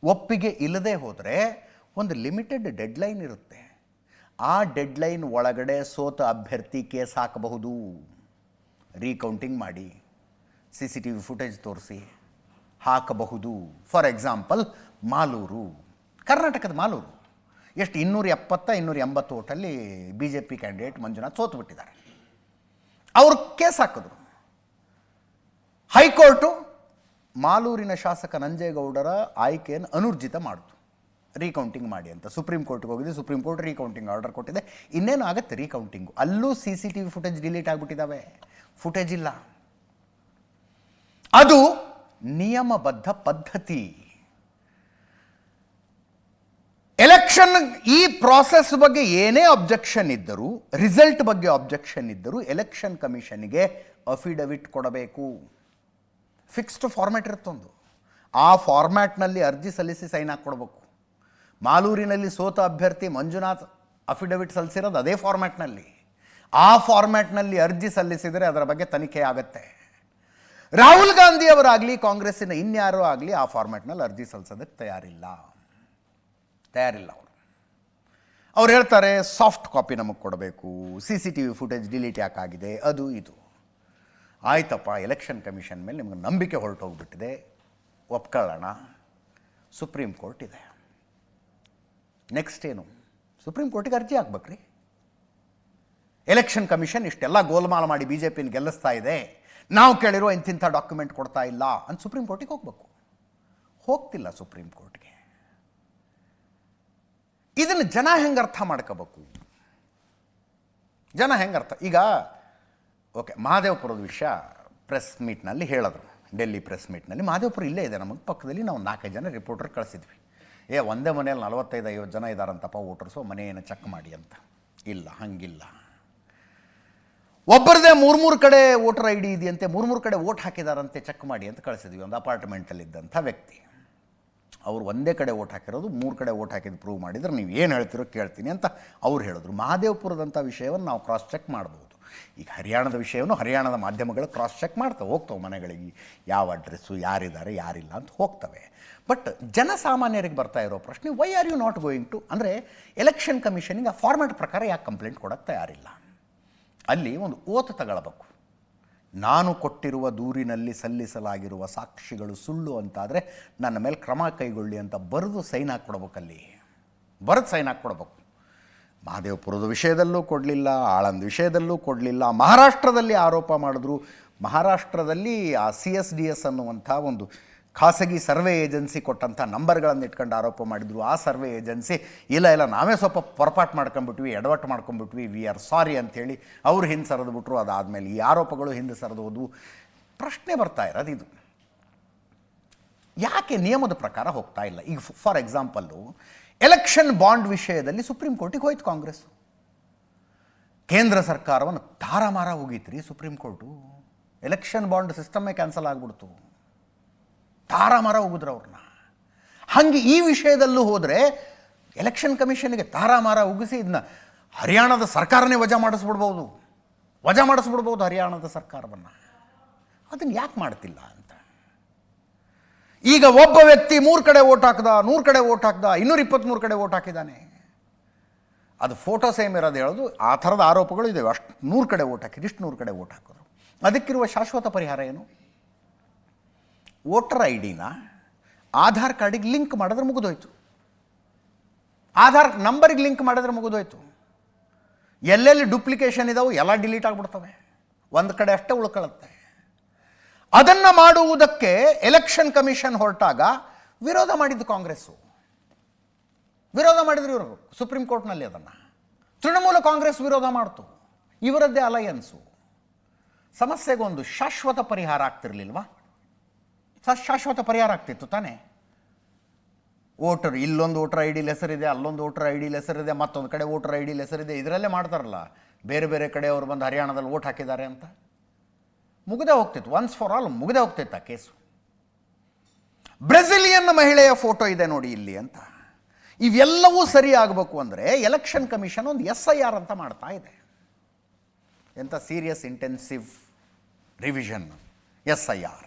ಒಪ್ಪಿಗೆ ಇಲ್ಲದೆ ಹೋದರೆ ಒಂದು ಲಿಮಿಟೆಡ್ ಡೆಡ್ಲೈನ್ ಇರುತ್ತೆ. ಆ ಡೆಡ್ಲೈನ್ ಒಳಗಡೆ ಸೋತ ಅಭ್ಯರ್ಥಿ ಕೇಸ್ ಹಾಕಬಹುದು. ರೀಕೌಂಟಿಂಗ್ ಮಾಡಿ CCTV ಫುಟೇಜ್ ತೋರಿಸಿ ಹಾಕಬಹುದು. ಫಾರ್ ಎಕ್ಸಾಂಪಲ್ ಮಾಲೂರು, ಕರ್ನಾಟಕದ ಮಾಲೂರು ಎಷ್ಟು 270-280 ಓಟಲ್ಲಿ BJP ಕ್ಯಾಂಡಿಡೇಟ್ ಮಂಜುನಾಥ್ ಸೋತು ಬಿಟ್ಟಿದ್ದಾರೆ. ಅವರು ಕೇಸ್ ಹಾಕಿದ್ರು. ಹೈಕೋರ್ಟು ಮಾಲೂರಿನ ಶಾಸಕ ನಂಜೇಗೌಡರ ಆಯ್ಕೆಯನ್ನು ಅನೂರ್ಜಿತ ಮಾಡಿತು, ರೀಕೌಂಟಿಂಗ್ ಮಾಡಿ ಅಂತ. ಸುಪ್ರೀಂ ಕೋರ್ಟ್ಗೆ ಹೋಗಿದೆ, ಸುಪ್ರೀಂ ಕೋರ್ಟ್ ರೀಕೌಂಟಿಂಗ್ ಆರ್ಡರ್ ಕೊಟ್ಟಿದೆ. ಇನ್ನೇನು ಆಗುತ್ತೆ ರೀಕೌಂಟಿಂಗು. ಅಲ್ಲೂ CCTV ಫುಟೇಜ್ ಡಿಲೀಟ್ ಆಗಿಬಿಟ್ಟಿದ್ದಾವೆ, ಫುಟೇಜ್ ಇಲ್ಲ. ಅದು ನಿಯಮಬದ್ಧ ಪದ್ಧತಿ. ಎಲೆಕ್ಷನ್ ಈ ಪ್ರಾಸೆಸ್ ಬಗ್ಗೆ ಏನೇ ಅಬ್ಜೆಕ್ಷನ್ ಇದ್ದರೂ, ರಿಸಲ್ಟ್ ಬಗ್ಗೆ ಅಬ್ಜೆಕ್ಷನ್ ಇದ್ದರೂ ಎಲೆಕ್ಷನ್ ಕಮಿಷನ್ಗೆ ಅಫಿಡವಿಟ್ ಕೊಡಬೇಕು. ಫಿಕ್ಸ್ಡ್ ಫಾರ್ಮ್ಯಾಟ್ ಇರುತ್ತೊಂದು. ಆ ಫಾರ್ಮ್ಯಾಟ್ನಲ್ಲಿ ಅರ್ಜಿ ಸಲ್ಲಿಸಿ ಸೈನ್ ಹಾಕ್ಕೊಡ್ಬೇಕು. ಮಾಲೂರಿನಲ್ಲಿ ಸೋತ ಅಭ್ಯರ್ಥಿ ಮಂಜುನಾಥ್ ಅಫಿಡವಿಟ್ ಸಲ್ಲಿಸಿರೋದು ಅದೇ ಫಾರ್ಮ್ಯಾಟ್ನಲ್ಲಿ. ಆ ಫಾರ್ಮ್ಯಾಟ್ನಲ್ಲಿ ಅರ್ಜಿ ಸಲ್ಲಿಸಿದರೆ ಅದರ ಬಗ್ಗೆ ತನಿಖೆ ಆಗುತ್ತೆ. ರಾಹುಲ್ ಗಾಂಧಿಯವರಾಗಲಿ ಕಾಂಗ್ರೆಸ್ಸಿನ ಇನ್ಯಾರೋ ಆಗಲಿ ಆ ಫಾರ್ಮ್ಯಾಟ್ನಲ್ಲಿ ಅರ್ಜಿ ಸಲ್ಲಿಸೋದಕ್ಕೆ ತಯಾರಿಲ್ಲ. ಅವ್ರು ಹೇಳ್ತಾರೆ ಸಾಫ್ಟ್ ಕಾಪಿ ನಮಗೆ ಕೊಡಬೇಕು, CCTV ಫುಟೇಜ್ ಡಿಲೀಟ್ ಯಾಕಾಗಿದೆ, ಅದು ಇದು. ಆಯ್ತಪ್ಪ, ಎಲೆಕ್ಷನ್ ಕಮಿಷನ್ ಮೇಲೆ ನಿಮ್ಗೆ ನಂಬಿಕೆ ಹೊರಟೋಗ್ಬಿಟ್ಟಿದೆ, ಒಪ್ಕೊಳ್ಳೋಣ. ಸುಪ್ರೀಂ ಕೋರ್ಟ್ ಇದೆ. ನೆಕ್ಸ್ಟ್ ಏನು? ಸುಪ್ರೀಂ ಕೋರ್ಟಿಗೆ ಅರ್ಜಿ ಹಾಕ್ಬೇಕ್ರಿ. ಎಲೆಕ್ಷನ್ ಕಮಿಷನ್ ಇಷ್ಟೆಲ್ಲ ಗೋಲ್ಮಾಲ್ ಮಾಡಿ BJPನ ಗೆಲ್ಲಿಸ್ತಾ ಇದೆ, ನಾವು ಕೇಳಿರೋ ಇಂತಿಂಥ ಡಾಕ್ಯುಮೆಂಟ್ ಕೊಡ್ತಾ ಇಲ್ಲ ಅಂತ ಸುಪ್ರೀಂ ಕೋರ್ಟಿಗೆ ಹೋಗ್ಬೇಕು. ಹೋಗ್ತಿಲ್ಲ ಸುಪ್ರೀಂ ಕೋರ್ಟ್ಗೆ. ಇದನ್ನು ಜನ ಹೆಂಗೆ ಅರ್ಥ ಮಾಡ್ಕೋಬೇಕು? ಈಗ ಓಕೆ, ಮಹದೇವಪುರದ ವಿಷಯ ಪ್ರೆಸ್ ಮೀಟ್ನಲ್ಲಿ ಹೇಳಿದ್ರು. ಡೆಲ್ಲಿ ಪ್ರೆಸ್ ಮೀಟ್ನಲ್ಲಿ ಮಹದೇವಪುರ ಇಲ್ಲೇ ಇದೆ, ನಮಗೆ ಪಕ್ಕದಲ್ಲಿ ನಾವು 4-5 ಜನ ರಿಪೋರ್ಟರ್ ಕಳಿಸಿದ್ವಿ. ಒಂದೇ ಮನೆಯಲ್ಲಿ 45-50 ಜನ ಇದ್ದಾರಂತಪ್ಪ ವೋಟರ್ಸು, ಮನೆಯನ್ನು ಚೆಕ್ ಮಾಡಿ ಅಂತ. ಇಲ್ಲ, ಹಂಗಿಲ್ಲ. ಒಬ್ಬರದೇ 3 ಕಡೆ ವೋಟರ್ ID ಇದೆಯಂತೆ, 3 ಕಡೆ ವೋಟ್ ಹಾಕಿದಾರಂತೆ, ಚೆಕ್ ಮಾಡಿ ಅಂತ ಕಳಿಸಿದ್ವಿ. ಒಂದು ಅಪಾರ್ಟ್ಮೆಂಟಲ್ಲಿದ್ದಂಥ ವ್ಯಕ್ತಿ, ಅವರು ಒಂದೇ ಕಡೆ ವೋಟ್ ಹಾಕಿರೋದು, 3 ಕಡೆ ವೋಟ್ ಹಾಕಿದ್ದು ಪ್ರೂವ್ ಮಾಡಿದ್ರೆ ನೀವು ಏನು ಹೇಳ್ತಿರೋ ಕೇಳ್ತೀನಿ ಅಂತ ಅವ್ರು ಹೇಳಿದ್ರು. ಮಹಾದೇವಪುರದಂಥ ವಿಷಯವನ್ನು ನಾವು ಕ್ರಾಸ್ ಚೆಕ್ ಮಾಡ್ಬೋದು. ಈಗ ಹರಿಯಾಣದ ವಿಷಯವನ್ನು ಹರಿಯಾಣದ ಮಾಧ್ಯಮಗಳು ಕ್ರಾಸ್ ಚೆಕ್ ಮಾಡ್ತವೆ, ಹೋಗ್ತವೆ ಮನೆಗಳಿಗೆ, ಯಾವ ಅಡ್ರೆಸ್ಸು, ಯಾರಿದ್ದಾರೆ ಯಾರಿಲ್ಲ ಅಂತ ಹೋಗ್ತವೆ. ಬಟ್ ಜನಸಾಮಾನ್ಯರಿಗೆ ಬರ್ತಾ ಇರೋ ಪ್ರಶ್ನೆ, why are you not going to, ಅಂದರೆ ಎಲೆಕ್ಷನ್ ಕಮಿಷನಿಗೆ ಆ ಫಾರ್ಮ್ಯಾಟ್ ಪ್ರಕಾರ ಯಾಕೆ ಕಂಪ್ಲೇಂಟ್ ಕೊಡೋಕ್ಕೆ ತಯಾರಿಲ್ಲ? ಅಲ್ಲಿ ಒಂದು ಓತ್ ತಗೊಳ್ಬೇಕು. ನಾನು ಕೊಟ್ಟಿರುವ ದೂರಿನಲ್ಲಿ ಸಲ್ಲಿಸಲಾಗಿರುವ ಸಾಕ್ಷಿಗಳು ಸುಳ್ಳು ಅಂತಾದರೆ ನನ್ನ ಮೇಲೆ ಕ್ರಮ ಕೈಗೊಳ್ಳಿ ಅಂತ ಬರೆದು ಸೈನ್ ಹಾಕ್ಕೊಡ್ಬೇಕಲ್ಲಿ, ಬರೆದು ಸೈನ್ ಹಾಕ್ಕೊಡ್ಬೇಕು. ಮಹಾದೇವಪುರದ ವಿಷಯದಲ್ಲೂ ಕೊಡಲಿಲ್ಲ, ಆಳಂದ್ ವಿಷಯದಲ್ಲೂ ಕೊಡಲಿಲ್ಲ. ಮಹಾರಾಷ್ಟ್ರದಲ್ಲಿ ಆರೋಪ ಮಾಡಿದ್ರು. ಮಹಾರಾಷ್ಟ್ರದಲ್ಲಿ ಆ CSDS ಅನ್ನುವಂಥ ಒಂದು ಖಾಸಗಿ ಸರ್ವೆ ಏಜೆನ್ಸಿ ಕೊಟ್ಟಂಥ ನಂಬರ್ಗಳನ್ನು ಇಟ್ಕೊಂಡು ಆರೋಪ ಮಾಡಿದ್ರು. ಆ ಸರ್ವೆ ಏಜೆನ್ಸಿ ಇಲ್ಲ ನಾವೇ ಸ್ವಲ್ಪ ಹೊರಪಾಟ್ ಮಾಡ್ಕೊಂಡ್ಬಿಟ್ವಿ, ಎಡವಟ್ಟು ಮಾಡ್ಕೊಂಡ್ಬಿಟ್ವಿ, ವಿ ಆರ್ ಸಾರಿ ಅಂಥೇಳಿ ಅವ್ರು ಹಿಂದೆ ಸರಿದ್ಬಿಟ್ರು. ಅದಾದಮೇಲೆ ಈ ಆರೋಪಗಳು ಹಿಂದೆ ಸರಿದು ಹೋದವು. ಪ್ರಶ್ನೆ ಬರ್ತಾ ಇರೋದು ಇದು, ಯಾಕೆ ನಿಯಮದ ಪ್ರಕಾರ ಹೋಗ್ತಾ ಇಲ್ಲ? ಈಗ ಫಾರ್ ಎಕ್ಸಾಂಪಲ್ಲು ಎಲೆಕ್ಷನ್ ಬಾಂಡ್ ವಿಷಯದಲ್ಲಿ ಸುಪ್ರೀಂ ಕೋರ್ಟಿಗೆ ಹೋಯ್ತು ಕಾಂಗ್ರೆಸ್. ಕೇಂದ್ರ ಸರ್ಕಾರವನ್ನು ತಾರಾಮಾರ ಹೋಗಿತ್ರಿ ಸುಪ್ರೀಂ ಕೋರ್ಟು. ಎಲೆಕ್ಷನ್ ಬಾಂಡ್ ಸಿಸ್ಟಮ್ಮೇ ಕ್ಯಾನ್ಸಲ್ ಆಗಿಬಿಡ್ತು, ತಾರಾಮಾರ ಹೋಗಿದ್ರು ಅವ್ರನ್ನ. ಹಾಗೆ ಈ ವಿಷಯದಲ್ಲೂ ಹೋದರೆ ಎಲೆಕ್ಷನ್ ಕಮಿಷನ್ಗೆ ತಾರಾಮಾರ ಉಗಿಸಿ ಇದನ್ನ ಹರಿಯಾಣದ ಸರ್ಕಾರನೇ ವಜಾ ಮಾಡಿಸ್ಬಿಡ್ಬೋದು ಹರಿಯಾಣದ ಸರ್ಕಾರವನ್ನು. ಅದನ್ನು ಯಾಕೆ ಮಾಡ್ತಿಲ್ಲ ಅಂತ. ಈಗ ಒಬ್ಬ ವ್ಯಕ್ತಿ 3 ಕಡೆ ವೋಟ್ ಹಾಕ್ದ, 100 ಕಡೆ ವೋಟ್ ಹಾಕ್ದ, 223 ಕಡೆ ವೋಟ್ ಹಾಕಿದ್ದಾನೆ. ಅದು ಫೋಟೋ ಸೇಮ್ ಇರೋದು ಹೇಳೋದು, ಆ ಥರದ ಆರೋಪಗಳು ಇದ್ದಾವೆ. ಅಷ್ಟು 100 ಕಡೆ ವೋಟ್ ಹಾಕಿದ್ದು, ಇಷ್ಟು 100 ಕಡೆ ವೋಟ್ ಹಾಕೋದು. ಅದಕ್ಕಿರುವ ಶಾಶ್ವತ ಪರಿಹಾರ ಏನು? ವೋಟರ್ ID-ನ ಆಧಾರ್ ಕಾರ್ಡಿಗೆ ಲಿಂಕ್ ಮಾಡಿದ್ರೆ ಮುಗಿದೋಯ್ತು. ಆಧಾರ್ ನಂಬರಿಗೆ ಲಿಂಕ್ ಮಾಡಿದ್ರೆ ಮುಗಿದೋಯ್ತು. ಎಲ್ಲೆಲ್ಲಿ ಡುಪ್ಲಿಕೇಶನ್ ಇದಾವೆ ಎಲ್ಲ ಡಿಲೀಟ್ ಆಗಿಬಿಡ್ತವೆ, ಒಂದು ಕಡೆ ಅಷ್ಟೇ ಉಳ್ಕೊಳ್ಳುತ್ತೆ. ಅದನ್ನು ಮಾಡುವುದಕ್ಕೆ ಎಲೆಕ್ಷನ್ ಕಮಿಷನ್ ಹೊರಟಾಗ ವಿರೋಧ ಮಾಡಿದ್ದು ಕಾಂಗ್ರೆಸ್ಸು, ವಿರೋಧ ಮಾಡಿದ್ರು ಇವರು ಸುಪ್ರೀಂ ಕೋರ್ಟ್ನಲ್ಲಿ. ಅದನ್ನು ತೃಣಮೂಲ ಕಾಂಗ್ರೆಸ್ ವಿರೋಧ ಮಾಡ್ತು, ಇವರದ್ದೇ ಅಲಯನ್ಸು. ಸಮಸ್ಯೆಗೊಂದು ಶಾಶ್ವತ ಪರಿಹಾರ ಆಗ್ತಿರ್ಲಿಲ್ವಾ? ಶಾಶ್ವತ ಪರಿಹಾರ ಆಗ್ತಿತ್ತು ತಾನೇ. ಇಲ್ಲೊಂದು ವೋಟರ್ ID ಹೆಸರಿದೆ, ಅಲ್ಲೊಂದು ವೋಟರ್ ID ಹೆಸರಿದೆ, ಮತ್ತೊಂದು ಕಡೆ ವೋಟರ್ ID ಹೆಸರಿದೆ, ಇದರಲ್ಲೇ ಮಾಡ್ತಾರಲ್ಲ. ಬೇರೆ ಕಡೆ ಅವರು ಬಂದು ಹರಿಯಾಣದಲ್ಲಿ ವೋಟ್ ಹಾಕಿದ್ದಾರೆ ಅಂತ ಮುಗಿದೇ ಹೋಗ್ತಿತ್ತು, ಒನ್ಸ್ ಫಾರ್ ಆಲ್ ಮುಗಿದೇ ಹೋಗ್ತಿತ್ತು ಆ ಕೇಸು. ಬ್ರೆಜಿಲಿಯನ್ ಮಹಿಳೆಯ ಫೋಟೋ ಇದೆ ನೋಡಿ ಇಲ್ಲಿ ಅಂತ. ಇವೆಲ್ಲವೂ ಸರಿ ಆಗಬೇಕು ಅಂದರೆ ಎಲೆಕ್ಷನ್ ಕಮಿಷನ್ ಒಂದು SIR ಅಂತ ಮಾಡ್ತಾ ಇದೆ. ಎಂಥ ಸೀರಿಯಸ್ ಇಂಟೆನ್ಸಿವ್ ರಿವಿಷನ್ SIR.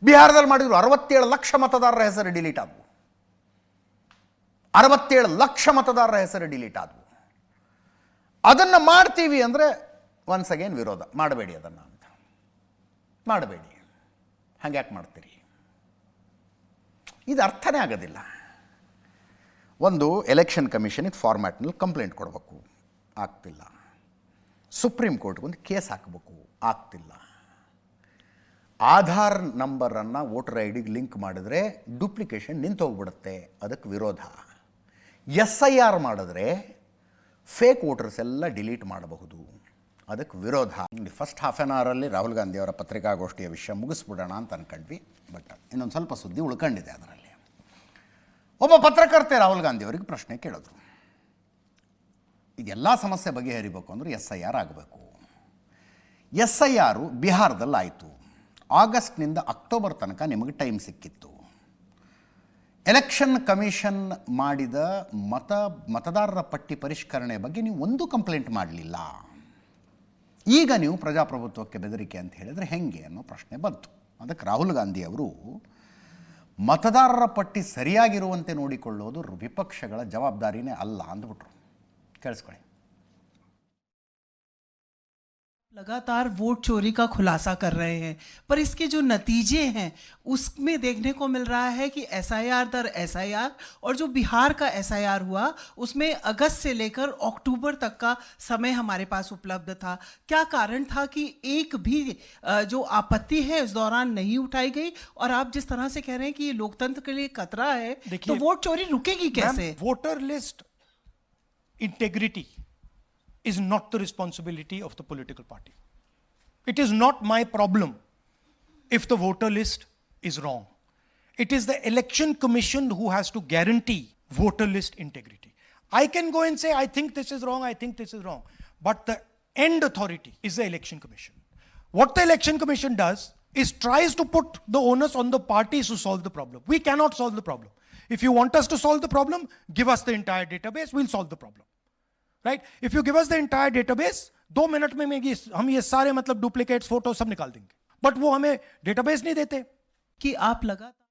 ಬಿಹಾರದಲ್ಲಿ ಮಾಡಿದ್ರು, 67 ಲಕ್ಷ ಮತದಾರರ ಹೆಸರು ಡಿಲೀಟ್ ಆದವು. 67 ಲಕ್ಷ ಮತದಾರರ ಹೆಸರು ಡಿಲೀಟ್ ಆದವು. ಅದನ್ನು ಮಾಡ್ತೀವಿ ಅಂದರೆ ಒನ್ಸ್ ಅಗೇನ್ ವಿರೋಧ. ಮಾಡಬೇಡಿ, ಅದನ್ನು ಅಂತ ಮಾಡಬೇಡಿ. ಹಂಗೆ ಯಾಕೆ ಮಾಡ್ತೀರಿ? ಇದು ಅರ್ಥನೇ ಆಗೋದಿಲ್ಲ. ಒಂದು ಎಲೆಕ್ಷನ್ ಕಮಿಷನಿಗೆ ಫಾರ್ಮ್ಯಾಟ್ನಲ್ಲಿ ಕಂಪ್ಲೇಂಟ್ ಕೊಡಬೇಕು, ಆಗ್ತಿಲ್ಲ. ಸುಪ್ರೀಂ ಕೋರ್ಟ್ಗೊಂದು ಕೇಸ್ ಹಾಕಬೇಕು, ಆಗ್ತಿಲ್ಲ. ಆಧಾರ್ ನಂಬರನ್ನು ವೋಟರ್ ID-ಗೆ ಲಿಂಕ್ ಮಾಡಿದ್ರೆ ಡುಪ್ಲಿಕೇಶನ್ ನಿಂತೋಗ್ಬಿಡುತ್ತೆ, ಅದಕ್ಕೆ ವಿರೋಧ. SIR ಮಾಡಿದ್ರೆ ಫೇಕ್ ವೋಟರ್ಸ್ ಎಲ್ಲ ಡಿಲೀಟ್ ಮಾಡಬಹುದು, ಅದಕ್ಕೆ ವಿರೋಧ. ಫಸ್ಟ್ ಹಾಫ್ ಆನ್ ಅವರಲ್ಲಿ ರಾಹುಲ್ ಗಾಂಧಿ ಅವರ ಪತ್ರಿಕಾಗೋಷ್ಠಿಯ ವಿಷಯ ಮುಗಿಸ್ಬಿಡೋಣ ಅಂತ ಅಂದ್ಕೊಂಡ್ವಿ. ಬಟ್ ಇನ್ನೊಂದು ಸ್ವಲ್ಪ ಸುದ್ದಿ ಉಳ್ಕೊಂಡಿದೆ ಅದರಲ್ಲಿ. ಒಬ್ಬ ಪತ್ರಕರ್ತೆ ರಾಹುಲ್ ಗಾಂಧಿ ಅವರಿಗೆ ಪ್ರಶ್ನೆ ಕೇಳಿದ್ರು, ಇದೆಲ್ಲ ಸಮಸ್ಯೆ ಬಗೆಹರಿಬೇಕು ಅಂದರೆ SIR ಆಗಬೇಕು. SIR ಬಿಹಾರದಲ್ಲಿ ಆಯಿತು. ಆಗಸ್ಟ್ನಿಂದ ಅಕ್ಟೋಬರ್ ತನಕ ನಿಮಗೆ ಟೈಮ್ ಸಿಕ್ಕಿತ್ತು. ಎಲೆಕ್ಷನ್ ಕಮಿಷನ್ ಮಾಡಿದ ಮತದಾರರ ಪಟ್ಟಿ ಪರಿಷ್ಕರಣೆ ಬಗ್ಗೆ ನೀವು ಒಂದು ಕಂಪ್ಲೇಂಟ್ ಮಾಡಲಿಲ್ಲ. ಈಗ ನೀವು ಪ್ರಜಾಪ್ರಭುತ್ವಕ್ಕೆ ಬೆದರಿಕೆ ಅಂತ ಹೇಳಿದರೆ ಹೆಂಗೆ ಅನ್ನೋ ಪ್ರಶ್ನೆ ಬಂತು. ಅದಕ್ಕೆ ರಾಹುಲ್ ಗಾಂಧಿ ಅವರು ಮತದಾರರ ಪಟ್ಟಿ ಸರಿಯಾಗಿರುವಂತೆ ನೋಡಿಕೊಳ್ಳೋದು ವಿಪಕ್ಷಗಳ ಜವಾಬ್ದಾರಿನೇ ಅಲ್ಲ ಅಂದ್ಬಿಟ್ರು. ಕೇಳಿಸ್ಕೊಳ್ಳಿ. लगातार वोट चोरी का खुलासा कर रहे हैं, पर इसके जो नतीजे हैं उसमें देखने को मिल रहा है कि SIR दर SIR और जो बिहार का SIR हुआ उसमें अगस्त से लेकर अक्टूबर तक का समय हमारे पास उपलब्ध था. क्या कारण था कि एक भी जो आपत्ति है इस दौरान नहीं उठाई गई? और आप जिस तरह से कह रहे हैं कि ये लोकतंत्र के लिए खतरा है, तो वोट चोरी रुकेगी कैसे? Voter list integrity is not the responsibility of the political party. It is not my problem if the voter list is wrong. It is the election commission who has to guarantee voter list integrity. I can go and say, I think this is wrong, I think this is wrong. But the end authority is the election commission. What the election commission does is tries to put the onus on the parties to solve the problem. We cannot solve the problem. If you want us to solve the problem, give us the entire database, we'll solve the problem. Right? If you give us the entire database, 2 minute में हम ये सारे मतलब duplicates photo सब निकाल देंगे. But वो हमें डेटाबेस नहीं देते. कि आप लगातार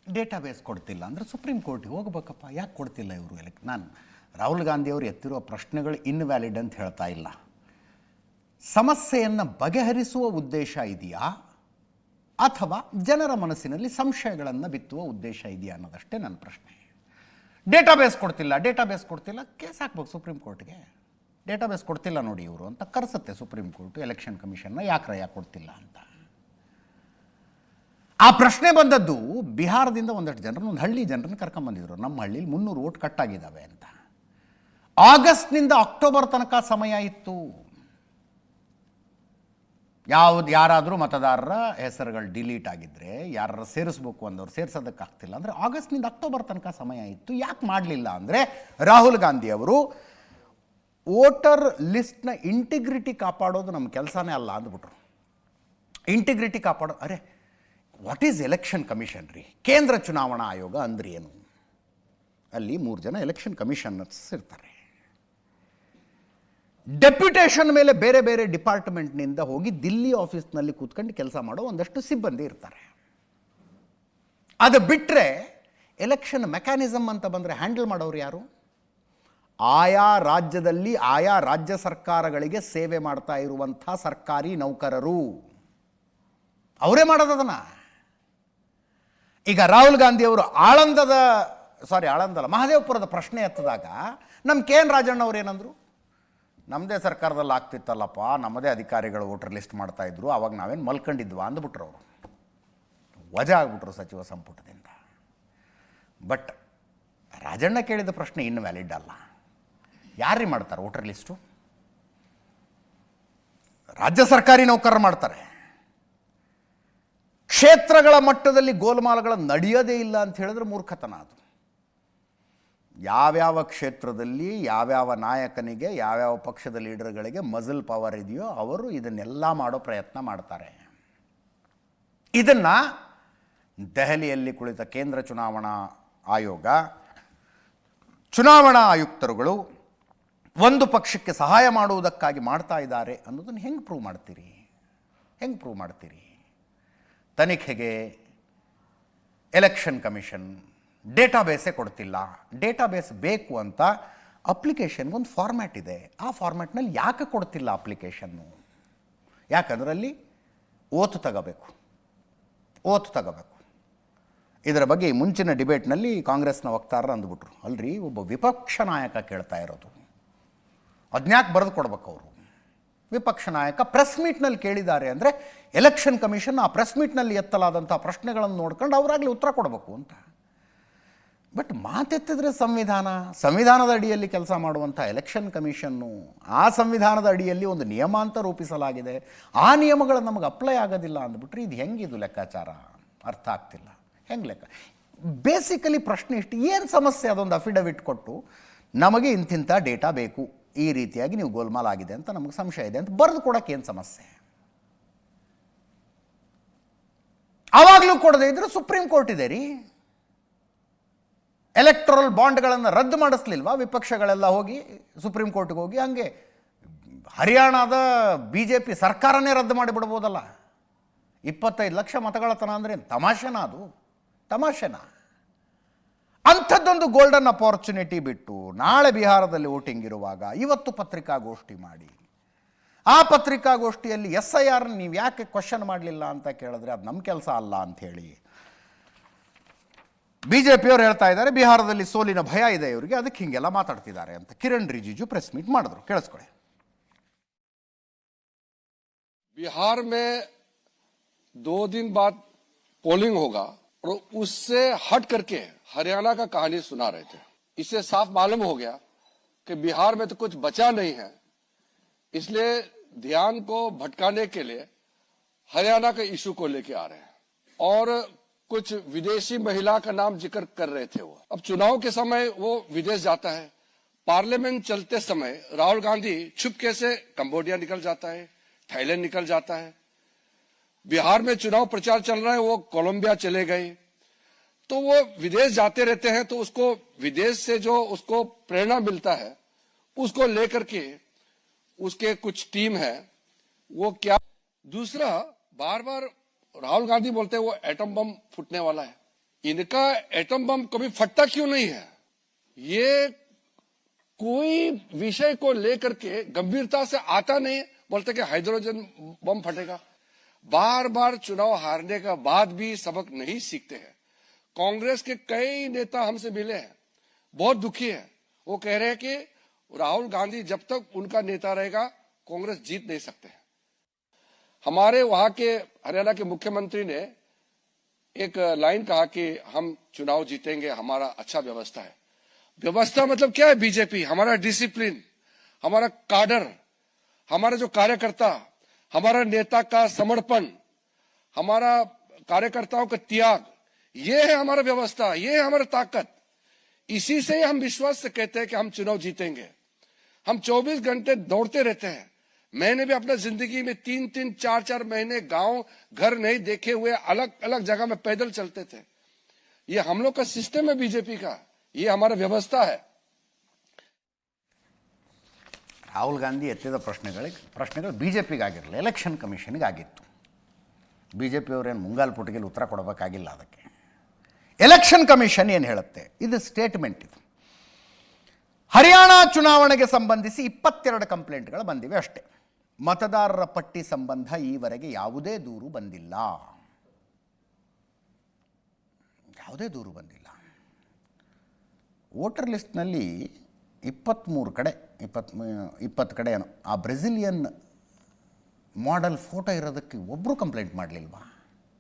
ಡೇಟಾಬೇಸ್ ಕೊಡ್ತಿಲ್ಲ ಅಂದರೆ ಸುಪ್ರೀಂ ಕೋರ್ಟಿಗೆ ಹೋಗ್ಬೇಕಪ್ಪ. ಯಾಕೆ ಕೊಡ್ತಿಲ್ಲ ಇವರು? ನಾನು ರಾಹುಲ್ ಗಾಂಧಿಯವರು ಎತ್ತಿರುವ ಪ್ರಶ್ನೆಗಳು ಇನ್ವ್ಯಾಲಿಡ್ ಅಂತ ಹೇಳ್ತಾ ಇಲ್ಲ. ಸಮಸ್ಯೆಯನ್ನು ಬಗೆಹರಿಸುವ ಉದ್ದೇಶ ಇದೆಯಾ ಅಥವಾ ಜನರ ಮನಸ್ಸಿನಲ್ಲಿ ಸಂಶಯಗಳನ್ನು ಬಿತ್ತುವ ಉದ್ದೇಶ ಇದೆಯಾ ಅನ್ನೋದಷ್ಟೇ ನನ್ನ ಪ್ರಶ್ನೆ. ಡೇಟಾಬೇಸ್ ಕೊಡ್ತಿಲ್ಲ, ಕೇಸ್ ಹಾಕ್ಬೇಕು ಸುಪ್ರೀಂ ಕೋರ್ಟ್ಗೆ. ಡೇಟಾಬೇಸ್ ಕೊಡ್ತಿಲ್ಲ ನೋಡಿ ಇವರು ಅಂತ ಕರೆಸುತ್ತೆ ಸುಪ್ರೀಂ ಕೋರ್ಟು ಎಲೆಕ್ಷನ್ ಕಮಿಷನ್ನ. ಯಾಕೆ ಕೊಡ್ತಿಲ್ಲ ಅಂತ. ಆ ಪ್ರಶ್ನೆ ಬಂದದ್ದು ಬಿಹಾರದಿಂದ ಒಂದಷ್ಟು ಜನರನ್ನು, ಒಂದು ಹಳ್ಳಿ ಜನರನ್ನು ಕರ್ಕೊಂಬಂದಿದ್ರು. ನಮ್ಮ ಹಳ್ಳಿಲಿ 300 ವೋಟ್ ಕಟ್ಟಾಗಿದ್ದಾವೆ ಅಂತ. ಆಗಸ್ಟ್ನಿಂದ ಅಕ್ಟೋಬರ್ ತನಕ ಸಮಯ ಇತ್ತು. ಯಾರಾದರೂ ಮತದಾರರ ಹೆಸರುಗಳು ಡಿಲೀಟ್ ಆಗಿದ್ದರೆ, ಯಾರು ಸೇರಿಸ್ಬೇಕು ಅಂದವ್ರು ಸೇರಿಸೋದಕ್ಕಾಗ್ತಿಲ್ಲ ಅಂದರೆ ಆಗಸ್ಟ್ನಿಂದ ಅಕ್ಟೋಬರ್ ತನಕ ಸಮಯ ಇತ್ತು. ಯಾಕೆ ಮಾಡಲಿಲ್ಲ ಅಂದರೆ ರಾಹುಲ್ ಗಾಂಧಿ ಅವರು ವೋಟರ್ ಲಿಸ್ಟ್ನ ಇಂಟಿಗ್ರಿಟಿ ಕಾಪಾಡೋದು ನಮ್ಮ ಕೆಲಸನೇ ಅಲ್ಲ ಅಂದ್ಬಿಟ್ರು. ಇಂಟಿಗ್ರಿಟಿ ಕಾಪಾಡೋ, ಅರೆ ವಾಟ್ ಈಸ್ ಎಲೆಕ್ಷನ್ ಕಮಿಷನ್ ರೀ? ಕೇಂದ್ರ ಚುನಾವಣಾ ಆಯೋಗ ಅಂದ್ರೆ ಏನು? ಅಲ್ಲಿ 3 ಜನ ಎಲೆಕ್ಷನ್ ಕಮಿಷನರ್ಸ್ ಇರ್ತಾರೆ. ಡೆಪ್ಯುಟೇಷನ್ ಮೇಲೆ ಬೇರೆ ಬೇರೆ ಡಿಪಾರ್ಟ್ಮೆಂಟ್ನಿಂದ ಹೋಗಿ ದಿಲ್ಲಿ ಆಫೀಸ್ನಲ್ಲಿ ಕೂತ್ಕೊಂಡು ಕೆಲಸ ಮಾಡೋ ಒಂದಷ್ಟು ಸಿಬ್ಬಂದಿ ಇರ್ತಾರೆ. ಅದು ಬಿಟ್ಟರೆ ಎಲೆಕ್ಷನ್ ಮೆಕ್ಯಾನಿಸಮ್ ಅಂತ ಬಂದರೆ ಹ್ಯಾಂಡಲ್ ಮಾಡೋರು ಯಾರು? ಆಯಾ ರಾಜ್ಯದಲ್ಲಿ ಆಯಾ ರಾಜ್ಯ ಸರ್ಕಾರಗಳಿಗೆ ಸೇವೆ ಮಾಡ್ತಾ ಇರುವಂಥ ಸರ್ಕಾರಿ ನೌಕರರು ಅವರೇ ಮಾಡೋದನ್ನ. ಈಗ ರಾಹುಲ್ ಗಾಂಧಿಯವರು ಮಹದೇವಪುರದ ಪ್ರಶ್ನೆ ಎತ್ತಿದಾಗ ನಮ್ಮ ಕೆ ಎನ್ ರಾಜಣ್ಣ ಅವ್ರು ಏನಂದರು? ನಮ್ಮದೇ ಸರ್ಕಾರದಲ್ಲಿ ಆಗ್ತಿತ್ತಲ್ಲಪ್ಪ, ನಮ್ಮದೇ ಅಧಿಕಾರಿಗಳು ವೋಟರ್ ಲಿಸ್ಟ್ ಮಾಡ್ತಾಯಿದ್ರು, ಅವಾಗ ನಾವೇನು ಮಲ್ಕೊಂಡಿದ್ವಾ ಅಂದ್ಬಿಟ್ರು. ಅವರು ವಜಾ ಆಗ್ಬಿಟ್ರು ಸಚಿವ ಸಂಪುಟದಿಂದ. ಬಟ್ ರಾಜಣ್ಣ ಕೇಳಿದ ಪ್ರಶ್ನೆ ಇನ್ವ್ಯಾಲಿಡ್ ಅಲ್ಲ. ಯಾರು ಮಾಡ್ತಾರೆ ವೋಟರ್ ಲಿಸ್ಟು? ರಾಜ್ಯ ಸರ್ಕಾರಿ ನೌಕರರು ಮಾಡ್ತಾರೆ. ಕ್ಷೇತ್ರಗಳ ಮಟ್ಟದಲ್ಲಿ ಗೋಲ್ಮಾಲ್ಗಳ ನಡೆಯೋದೇ ಇಲ್ಲ ಅಂತ ಹೇಳಿದ್ರೆ ಮೂರ್ಖತನ ಅದು. ಯಾವ್ಯಾವ ಕ್ಷೇತ್ರದಲ್ಲಿ ಯಾವ್ಯಾವ ನಾಯಕನಿಗೆ, ಯಾವ್ಯಾವ ಪಕ್ಷದ ಲೀಡರ್ಗಳಿಗೆ ಮಜಲ್ ಪವರ್ ಇದೆಯೋ ಅವರು ಇದನ್ನೆಲ್ಲ ಮಾಡೋ ಪ್ರಯತ್ನ ಮಾಡ್ತಾರೆ. ಇದನ್ನು ದೆಹಲಿಯಲ್ಲಿ ಕುಳಿತ ಕೇಂದ್ರ ಚುನಾವಣಾ ಆಯೋಗ, ಚುನಾವಣಾ ಆಯುಕ್ತರುಗಳು ಒಂದು ಪಕ್ಷಕ್ಕೆ ಸಹಾಯ ಮಾಡುವುದಕ್ಕಾಗಿ ಮಾಡ್ತಾ ಇದ್ದಾರೆ ಅನ್ನೋದನ್ನು ಹೆಂಗೆ ಪ್ರೂವ್ ಮಾಡ್ತೀರಿ? ತನಿಖೆಗೆ ಎಲೆಕ್ಷನ್ ಕಮಿಷನ್ ಡೇಟಾಬೇಸೇ ಕೊಡ್ತಿಲ್ಲ. ಡೇಟಾಬೇಸ್ ಬೇಕು ಅಂತ ಅಪ್ಲಿಕೇಶನ್ಗೆ ಒಂದು ಫಾರ್ಮ್ಯಾಟ್ ಇದೆ. ಆ ಫಾರ್ಮ್ಯಾಟ್ನಲ್ಲಿ ಯಾಕೆ ಕೊಡ್ತಿಲ್ಲ ಅಪ್ಲಿಕೇಶನ್ನು? ಯಾಕಂದ್ರೆ ಅಲ್ಲಿ ಓತು ತಗೋಬೇಕು. ಇದರ ಬಗ್ಗೆ ಈ ಮುಂಚಿನ ಡಿಬೇಟ್ನಲ್ಲಿ ಕಾಂಗ್ರೆಸ್ನ ವಕ್ತಾರರು ಅಂದ್ಬಿಟ್ರು, ಅಲ್ರಿ ಒಬ್ಬ ವಿಪಕ್ಷ ನಾಯಕ ಕೇಳ್ತಾ ಇರೋದು, ಅದನ್ಯಾಕೆ ಬರೆದು ಕೊಡ್ಬೇಕು ಅವರು? ವಿಪಕ್ಷ ನಾಯಕ ಪ್ರೆಸ್ ಮೀಟ್ನಲ್ಲಿ ಕೇಳಿದ್ದಾರೆ ಅಂದರೆ ಎಲೆಕ್ಷನ್ ಕಮಿಷನ್ ಆ ಪ್ರೆಸ್ ಮೀಟ್ನಲ್ಲಿ ಎತ್ತಲಾದಂಥ ಪ್ರಶ್ನೆಗಳನ್ನು ನೋಡ್ಕೊಂಡು ಅವರಾಗಲಿ ಉತ್ತರ ಕೊಡಬೇಕು ಅಂತ. ಬಟ್ ಮಾತೆತ್ತಿದ್ರೆ ಸಂವಿಧಾನದ ಅಡಿಯಲ್ಲಿ ಕೆಲಸ ಮಾಡುವಂಥ ಎಲೆಕ್ಷನ್ ಕಮಿಷನ್ನು, ಆ ಸಂವಿಧಾನದ ಅಡಿಯಲ್ಲಿ ಒಂದು ನಿಯಮ ಅಂತ ರೂಪಿಸಲಾಗಿದೆ, ಆ ನಿಯಮಗಳು ನಮಗೆ ಅಪ್ಲೈ ಆಗೋದಿಲ್ಲ ಅಂದ್ಬಿಟ್ರೆ ಇದು ಹೆಂಗಿದು ಲೆಕ್ಕಾಚಾರ? ಅರ್ಥ ಆಗ್ತಿಲ್ಲ. ಹೆಂಗೆ ಲೆಕ್ಕ? ಬೇಸಿಕಲಿ ಪ್ರಶ್ನೆ ಇಷ್ಟು, ಏನು ಸಮಸ್ಯೆ? ಅದೊಂದು ಅಫಿಡವಿಟ್ ಕೊಟ್ಟು ನಮಗೆ ಇಂತಿಂಥ ಡೇಟಾ ಬೇಕು, ಈ ರೀತಿಯಾಗಿ ನೀವು ಗೋಲ್ಮಾಲ್ ಆಗಿದೆ ಅಂತ ನಮಗೆ ಸಂಶಯ ಇದೆ ಅಂತ ಬರೆದು ಕೊಡೋಕ್ಕೆ ಏನು ಸಮಸ್ಯೆ? ಆವಾಗಲೂ ಕೊಡದೇ ಇದ್ರೆ ಸುಪ್ರೀಂ ಕೋರ್ಟ್ ಇದೆ ರೀ. ಎಲೆಕ್ಟ್ರಲ್ ಬಾಂಡ್ಗಳನ್ನು ರದ್ದು ಮಾಡಿಸ್ಲಿಲ್ವಾ ವಿಪಕ್ಷಗಳೆಲ್ಲ ಹೋಗಿ ಸುಪ್ರೀಂ ಕೋರ್ಟ್ಗೆ ಹೋಗಿ? ಹಂಗೆ ಹರಿಯಾಣದ BJP ಸರ್ಕಾರನೇ ರದ್ದು ಮಾಡಿಬಿಡ್ಬೋದಲ್ಲ. 25 ಲಕ್ಷ ಮತಗಳ ತನ ಅಂದರೆ ತಮಾಷೆನಾ? ಅದು ತಮಾಷೆನಾ? ಅಂಥದ್ದೊಂದು ಗೋಲ್ಡನ್ ಅಪಾರ್ಚುನಿಟಿ ಬಿಟ್ಟು ನಾಳೆ ಬಿಹಾರದಲ್ಲಿ ವೋಟಿಂಗ್ ಇರುವಾಗ ಇವತ್ತು ಪತ್ರಿಕಾಗೋಷ್ಠಿ ಮಾಡಿ, ಆ ಪತ್ರಿಕಾಗೋಷ್ಠಿಯಲ್ಲಿ SIR ನೀವು ಯಾಕೆ ಕ್ವಶನ್ ಮಾಡಲಿಲ್ಲ ಅಂತ ಕೇಳಿದ್ರೆ ಅದು ನಮ್ಮ ಕೆಲಸ ಅಲ್ಲ ಅಂಥೇಳಿ BJPಯವರು ಹೇಳ್ತಾ ಇದ್ದಾರೆ. ಬಿಹಾರದಲ್ಲಿ ಸೋಲಿನ ಭಯ ಇದೆ ಇವರಿಗೆ, ಅದಕ್ಕೆ ಹಿಂಗೆಲ್ಲ ಮಾತಾಡ್ತಿದ್ದಾರೆ ಅಂತ ಕಿರಣ್ ರಿಜಿಜು ಪ್ರೆಸ್ ಮೀಟ್ ಮಾಡಿದ್ರು. ಕೇಳಿಸ್ಕೊಳ್ಳಿ. बिहार में 2 दिन बाद पोलिंग होगा और उससे हट करके हरियाणा का कहानी सुना रहे थे. इससे साफ मालूम हो गया कि बिहार में तो कुछ बचा नहीं है, इसलिए ध्यान को भटकाने के लिए हरियाणा के इशू को लेके आ रहे हैं. और कुछ विदेशी महिला का नाम जिक्र कर रहे थे। वो अब चुनाव के समय वो विदेश जाता है, पार्लियामेंट चलते समय राहुल गांधी छुपके से कंबोडिया निकल जाता है, थाईलैंड निकल जाता है। बिहार में चुनाव प्रचार चल रहा है, वो कोलंबिया चले गए। तो वो विदेश जाते रहते हैं, तो उसको विदेश से जो उसको प्रेरणा मिलता है उसको लेकर के उसके कुछ टीम है वो क्या। दूसरा, बार बार राहुल गांधी बोलते हैं वो एटम बम फूटने वाला है। इनका एटम बम कभी फटता क्यों नहीं है? ये कोई विषय को लेकर के गंभीरता से आता नहीं, बोलते कि हाइड्रोजन बम फटेगा। बार बार चुनाव हारने का बाद भी सबक नहीं सीखते हैं। कांग्रेस के कई नेता हमसे मिले हैं, बहुत दुखी है। वो कह रहे हैं कि राहुल गांधी जब तक उनका नेता रहेगा कांग्रेस जीत नहीं सकते हैं। हमारे वहां के हरियाणा के मुख्यमंत्री ने एक लाइन कहा कि हम चुनाव जीतेंगे, हमारा अच्छा व्यवस्था है। व्यवस्था मतलब क्या है? बीजेपी, हमारा डिसिप्लिन, हमारा काडर, हमारा जो कार्यकर्ता, हमारा नेता का समर्पण, हमारा कार्यकर्ताओं का त्याग, ये है हमारा व्यवस्था, ये है हमारा ताकत। इसी से हम विश्वास से कहते हैं कि हम चुनाव जीतेंगे। हम 24 घंटे दौड़ते रहते हैं। मैंने भी अपना जिंदगी में 3-3, 4-4 महीने गांव घर नहीं देखे हुए अलग अलग जगह में पैदल चलते थे। ये हम लोग का सिस्टम है बीजेपी का, ये हमारा व्यवस्था है। ರಾಹುಲ್ ಗಾಂಧಿ ಎತ್ತಿದ ಪ್ರಶ್ನೆಗಳು ಬಿ ಜೆ ಪಿಗಾಗಿರಲಿಲ್ಲ, ಎಲೆಕ್ಷನ್ ಕಮಿಷನ್ಗಾಗಿತ್ತು. ಬಿ ಜೆ ಪಿಯವರೇನು ಮುಂಗಾಲು ಪುಟಿಗೆಲ್ಲಿ ಉತ್ತರ ಕೊಡಬೇಕಾಗಿಲ್ಲ. ಅದಕ್ಕೆ ಎಲೆಕ್ಷನ್ ಕಮಿಷನ್ ಏನು ಹೇಳುತ್ತೆ? ಇದು ಸ್ಟೇಟ್ಮೆಂಟ್. ಇದು ಹರಿಯಾಣ ಚುನಾವಣೆಗೆ ಸಂಬಂಧಿಸಿ 22 ಕಂಪ್ಲೇಂಟ್ಗಳು ಬಂದಿವೆ ಅಷ್ಟೇ. ಮತದಾರರ ಪಟ್ಟಿ ಸಂಬಂಧ ಈವರೆಗೆ ಯಾವುದೇ ದೂರು ಬಂದಿಲ್ಲ. ವೋಟರ್ ಲಿಸ್ಟ್ನಲ್ಲಿ 23 ಕಡೆ 20 ಕಡೆ ಏನೋ ಆ ಬ್ರೆಜಿಲಿಯನ್ ಮಾಡೆಲ್ ಫೋಟೋ ಇರೋದಕ್ಕೆ ಒಬ್ಬರು ಕಂಪ್ಲೇಂಟ್ ಮಾಡಲಿಲ್ವಾ?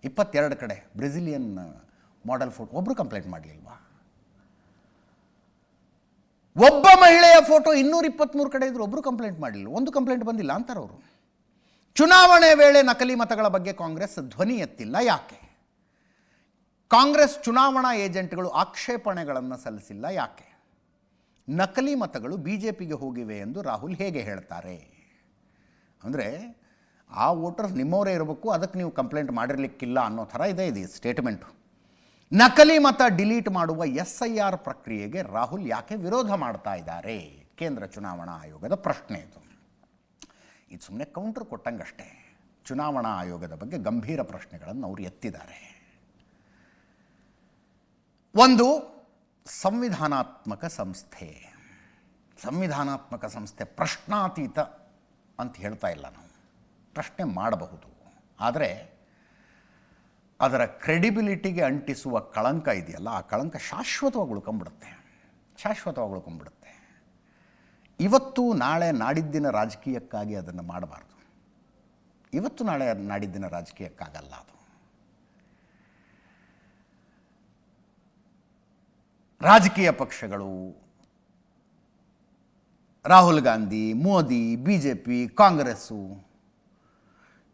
22 ಕಡೆ ಬ್ರೆಜಿಲಿಯನ್ ಮಾಡೆಲ್ ಫೋಟೋ ಒಬ್ಬರು ಕಂಪ್ಲೇಂಟ್ ಮಾಡಲಿಲ್ವಾ? ಒಬ್ಬ ಮಹಿಳೆಯ ಫೋಟೋ 223 ಕಡೆ ಇದ್ರು, ಒಬ್ಬರು ಕಂಪ್ಲೇಂಟ್ ಮಾಡಲಿಲ್ಲ, ಒಂದು ಕಂಪ್ಲೇಂಟ್ ಬಂದಿಲ್ಲ ಅಂತಾರವರು. ಚುನಾವಣೆ ವೇಳೆ ನಕಲಿ ಮತಗಳ ಬಗ್ಗೆ ಕಾಂಗ್ರೆಸ್ ಧ್ವನಿ ಎತ್ತಿಲ್ಲ. ಯಾಕೆ? ಕಾಂಗ್ರೆಸ್ ಚುನಾವಣಾ ಏಜೆಂಟ್ಗಳು ಆಕ್ಷೇಪಣೆಗಳನ್ನು ಸಲ್ಲಿಸಿಲ್ಲ. ಯಾಕೆ? ನಕಲಿ ಮತಗಳು ಬಿಜೆಪಿಗೆ ಹೋಗಿವೆ ಎಂದು ರಾಹುಲ್ ಹೇಗೆ ಹೇಳ್ತಾರೆ? ಅಂದರೆ ಆ ವೋಟರ್ಸ್ ನಿಮ್ಮವರೇ ಇರಬೇಕು, ಅದಕ್ಕೆ ನೀವು ಕಂಪ್ಲೇಂಟ್ ಮಾಡಿರಲಿಕ್ಕಿಲ್ಲ ಅನ್ನೋ ಥರ ಇದೆ ಇದು ಸ್ಟೇಟ್ಮೆಂಟು. ನಕಲಿ ಮತ ಡಿಲೀಟ್ ಮಾಡುವ SIR ಪ್ರಕ್ರಿಯೆಗೆ ರಾಹುಲ್ ಯಾಕೆ ವಿರೋಧ ಮಾಡ್ತಾ ಇದ್ದಾರೆ? ಕೇಂದ್ರ ಚುನಾವಣಾ ಆಯೋಗದ ಪ್ರಶ್ನೆ ಇದು. ಇದು ಸುಮ್ಮನೆ ಕೌಂಟರ್ ಕೊಟ್ಟಂಗಷ್ಟೇ. ಚುನಾವಣಾ ಆಯೋಗದ ಬಗ್ಗೆ ಗಂಭೀರ ಪ್ರಶ್ನೆಗಳನ್ನು ಅವರು ಎತ್ತಿದ್ದಾರೆ. ಒಂದು, ಸಂವಿಧಾನಾತ್ಮಕ ಸಂಸ್ಥೆ ಪ್ರಶ್ನಾತೀತ ಅಂತ ಹೇಳ್ತಾ ಇಲ್ಲ ನಾವು. ಪ್ರಶ್ನೆ ಮಾಡಬಹುದು, ಆದರೆ ಅದರ ಕ್ರೆಡಿಬಿಲಿಟಿಗೆ ಅಂಟಿಸುವ ಕಳಂಕ ಇದೆಯಲ್ಲ, ಆ ಕಳಂಕ ಶಾಶ್ವತವಾಗಿ ಉಳ್ಕೊಂಡ್ಬಿಡುತ್ತೆ. ಇವತ್ತು ನಾಳೆ ನಾಡಿದ್ದಿನ ರಾಜಕೀಯಕ್ಕಾಗಿ ಅದನ್ನು ಮಾಡಬಾರ್ದು. ಇವತ್ತು ನಾಳೆ ನಾಡಿದ್ದಿನ ರಾಜಕೀಯಕ್ಕಾಗಲ್ಲ ಅದು. ರಾಜಕೀಯ ಪಕ್ಷಗಳು, ರಾಹುಲ್ ಗಾಂಧಿ, ಮೋದಿ, BJP, ಕಾಂಗ್ರೆಸ್ಸು,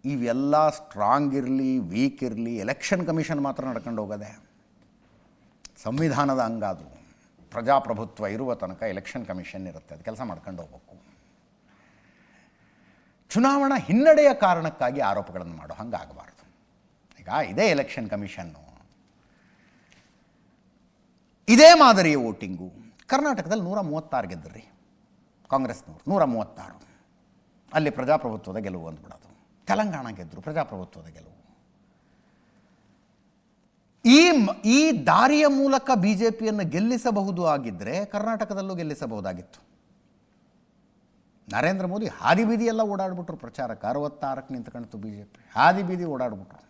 ಇವೆಲ್ಲ ಸ್ಟ್ರಾಂಗ್ ಇರಲಿ ವೀಕ್ ಇರಲಿ, ಎಲೆಕ್ಷನ್ ಕಮಿಷನ್ ಮಾತ್ರ ನಡ್ಕೊಂಡು ಹೋಗೋದೆ. ಸಂವಿಧಾನದ ಅಂಗ ಅದು. ಪ್ರಜಾಪ್ರಭುತ್ವ ಇರುವ ತನಕ ಎಲೆಕ್ಷನ್ ಕಮಿಷನ್ ಇರುತ್ತೆ, ಅದು ಕೆಲಸ ಮಾಡ್ಕೊಂಡು ಹೋಗ್ಬೇಕು. ಚುನಾವಣಾ ಹಿನ್ನಡೆಯ ಕಾರಣಕ್ಕಾಗಿ ಆರೋಪಗಳನ್ನು ಮಾಡೋ ಹಂಗಾಗಬಾರ್ದು. ಈಗ ಇದೇ ಎಲೆಕ್ಷನ್ ಕಮಿಷನ್ನು, ಇದೇ ಮಾದರಿಯ ವೋಟಿಂಗು ಕರ್ನಾಟಕದಲ್ಲಿ 136 ಗೆದ್ದರು ಕಾಂಗ್ರೆಸ್ನವರು, 136. ಅಲ್ಲಿ ಪ್ರಜಾಪ್ರಭುತ್ವದ ಗೆಲುವು ಅಂದ್ಬಿಡೋದು. ತೆಲಂಗಾಣ ಗೆದ್ದರು, ಪ್ರಜಾಪ್ರಭುತ್ವದ ಗೆಲುವು. ಈ ದಾರಿಯ ಮೂಲಕ BJPಯನ್ನು ಗೆಲ್ಲಿಸಬಹುದು ಆಗಿದ್ದರೆ ಕರ್ನಾಟಕದಲ್ಲೂ ಗೆಲ್ಲಿಸಬಹುದಾಗಿತ್ತು. ನರೇಂದ್ರ ಮೋದಿ ಹಾದಿ ಬೀದಿಯೆಲ್ಲ ಓಡಾಡ್ಬಿಟ್ರು ಪ್ರಚಾರಕ್ಕೆ. 66ಕ್ಕೆ ನಿಂತ್ಕೊಳ್ತು BJP, ಹಾದಿ ಬೀದಿ ಓಡಾಡ್ಬಿಟ್ರು.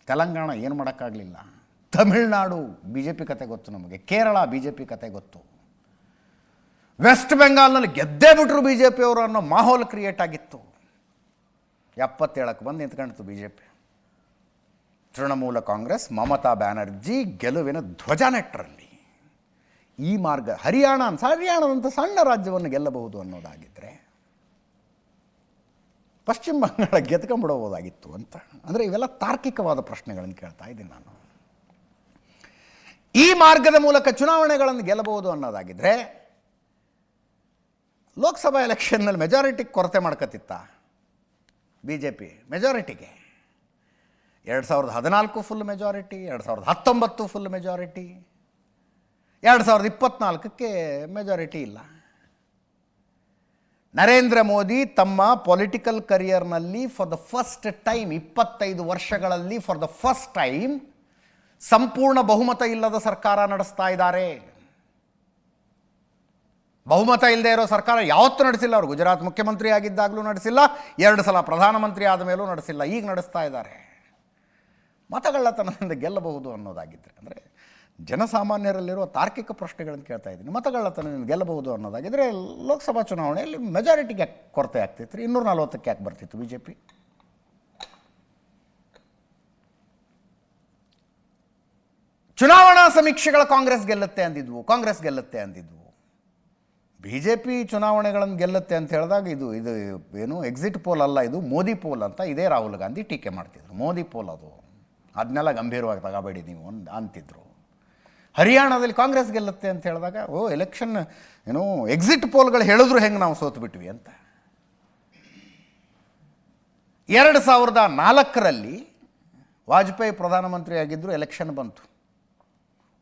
ತೆಲಂಗಾಣ ಏನು ಮಾಡೋಕ್ಕಾಗಲಿಲ್ಲ. ತಮಿಳುನಾಡು BJP ಕತೆ ಗೊತ್ತು ನಮಗೆ, ಕೇರಳ BJP ಕತೆ ಗೊತ್ತು. ವೆಸ್ಟ್ ಬೆಂಗಾಲ್ನಲ್ಲಿ ಗೆದ್ದೇ ಬಿಟ್ರು BJP ಅವರು ಅನ್ನೋ ಮಾಹೋಲ್ ಕ್ರಿಯೇಟ್ ಆಗಿತ್ತು. 77ಕ್ಕೆ ಬಂದು ನಿಂತ್ಕೊಳ್ತು BJP. ತೃಣಮೂಲ ಕಾಂಗ್ರೆಸ್ ಮಮತಾ ಬ್ಯಾನರ್ಜಿ ಗೆಲುವಿನ ಧ್ವಜ ನೆಟ್ಟರಲ್ಲಿ. ಈ ಮಾರ್ಗ ಹರಿಯಾಣದಂಥ ಸಣ್ಣ ರಾಜ್ಯವನ್ನು ಗೆಲ್ಲಬಹುದು ಅನ್ನೋದಾಗಿದ್ದರೆ ಪಶ್ಚಿಮ ಬಂಗಾಳ ಗೆದ್ಕೊಂಡ್ಬಿಡಬಹುದಾಗಿತ್ತು ಅಂತ. ಅಂದರೆ ಇವೆಲ್ಲ ತಾರ್ಕಿಕವಾದ ಪ್ರಶ್ನೆಗಳನ್ನು ಕೇಳ್ತಾ ಇದ್ದೀನಿ ನಾನು. ಈ ಮಾರ್ಗದ ಮೂಲಕ ಚುನಾವಣೆಗಳನ್ನು ಗೆಲ್ಲಬಹುದು ಅನ್ನೋದಾಗಿದ್ದರೆ ಲೋಕಸಭಾ ಎಲೆಕ್ಷನ್ನಲ್ಲಿ ಮೆಜಾರಿಟಿಗೆ ಕೊರತೆ ಮಾಡ್ಕತ್ತಿತ್ತ ಬಿ ಜೆ ಪಿ? ಮೆಜಾರಿಟಿಗೆ 2014 ಫುಲ್ ಮೆಜಾರಿಟಿ, 2019 ಫುಲ್ ಮೆಜಾರಿಟಿ, 2024ಕ್ಕೆ ಮೆಜಾರಿಟಿ ಇಲ್ಲ. ನರೇಂದ್ರ ಮೋದಿ ತಮ್ಮ ಪೊಲಿಟಿಕಲ್ ಕರಿಯರ್ನಲ್ಲಿ ಫಾರ್ ದ ಫಸ್ಟ್ ಟೈಮ್ 25 ವರ್ಷಗಳಲ್ಲಿ ಫಾರ್ ದ ಫಸ್ಟ್ ಟೈಮ್ ಸಂಪೂರ್ಣ ಬಹುಮತ ಇಲ್ಲದ ಸರ್ಕಾರ ನಡೆಸ್ತಾ ಇದ್ದಾರೆ. ಬಹುಮತ ಇಲ್ಲದೆ ಇರೋ ಸರ್ಕಾರ ಯಾವತ್ತೂ ನಡೆಸಿಲ್ಲ ಅವರು. ಗುಜರಾತ್ ಮುಖ್ಯಮಂತ್ರಿ ಆಗಿದ್ದಾಗಲೂ ನಡೆಸಿಲ್ಲ, 2 ಸಲ ಪ್ರಧಾನಮಂತ್ರಿ ಆದ ಮೇಲೂ ನಡೆಸಿಲ್ಲ, ಈಗ ನಡೆಸ್ತಾ ಇದ್ದಾರೆ. ಮತಗಳ್ಳತನದಿಂದ ಗೆಲ್ಲಬಹುದು ಅನ್ನೋದಾಗಿದ್ದರೆ, ಅಂದರೆ ಜನಸಾಮಾನ್ಯರಲ್ಲಿರುವ ತಾರ್ಕಿಕ ಪ್ರಶ್ನೆಗಳನ್ನು ಕೇಳ್ತಾ ಇದ್ದೀನಿ. ಮತಗಳ್ಳತನದಿಂದ ಗೆಲ್ಲಬಹುದು ಅನ್ನೋದಾಗಿದ್ದರೆ ಲೋಕಸಭಾ ಚುನಾವಣೆಯಲ್ಲಿ ಮೆಜಾರಿಟಿಗೆ ಕೊರತೆ ಆಗ್ತಿತ್ತು, 240ಕ್ಕೆ ಯಾಕೆ ಬರ್ತಿತ್ತು ಬಿ ಜೆ ಪಿ? ಚುನಾವಣಾ ಸಮೀಕ್ಷೆಗಳ ಕಾಂಗ್ರೆಸ್ ಗೆಲ್ಲುತ್ತೆ ಅಂದಿದ್ವು. ಬಿ ಜೆ ಪಿ ಚುನಾವಣೆಗಳನ್ನು ಗೆಲ್ಲುತ್ತೆ ಅಂತ ಹೇಳಿದಾಗ ಇದು ಏನು ಎಕ್ಸಿಟ್ ಪೋಲ್ ಅಲ್ಲ, ಇದು ಮೋದಿ ಪೋಲ್ ಅಂತ ಇದೇ ರಾಹುಲ್ ಗಾಂಧಿ ಟೀಕೆ ಮಾಡ್ತಿದ್ರು. ಮೋದಿ ಪೋಲ್ ಅದು, ಅದನ್ನೆಲ್ಲ ಗಂಭೀರವಾಗಿ ತಗೋಬೇಡಿ ನೀವು ಅಂತಿದ್ರು. ಹರಿಯಾಣದಲ್ಲಿ ಕಾಂಗ್ರೆಸ್ ಗೆಲ್ಲುತ್ತೆ ಅಂತ ಹೇಳಿದಾಗ ಎಲೆಕ್ಷನ್ ಏನು ಎಕ್ಸಿಟ್ ಪೋಲ್ಗಳು ಹೇಳಿದ್ರು ಹೆಂಗೆ ನಾವು ಸೋತು ಬಿಟ್ವಿ ಅಂತ. 2004ರಲ್ಲಿ ವಾಜಪೇಯಿ ಪ್ರಧಾನಮಂತ್ರಿ ಆಗಿದ್ದರು, ಎಲೆಕ್ಷನ್ ಬಂತು.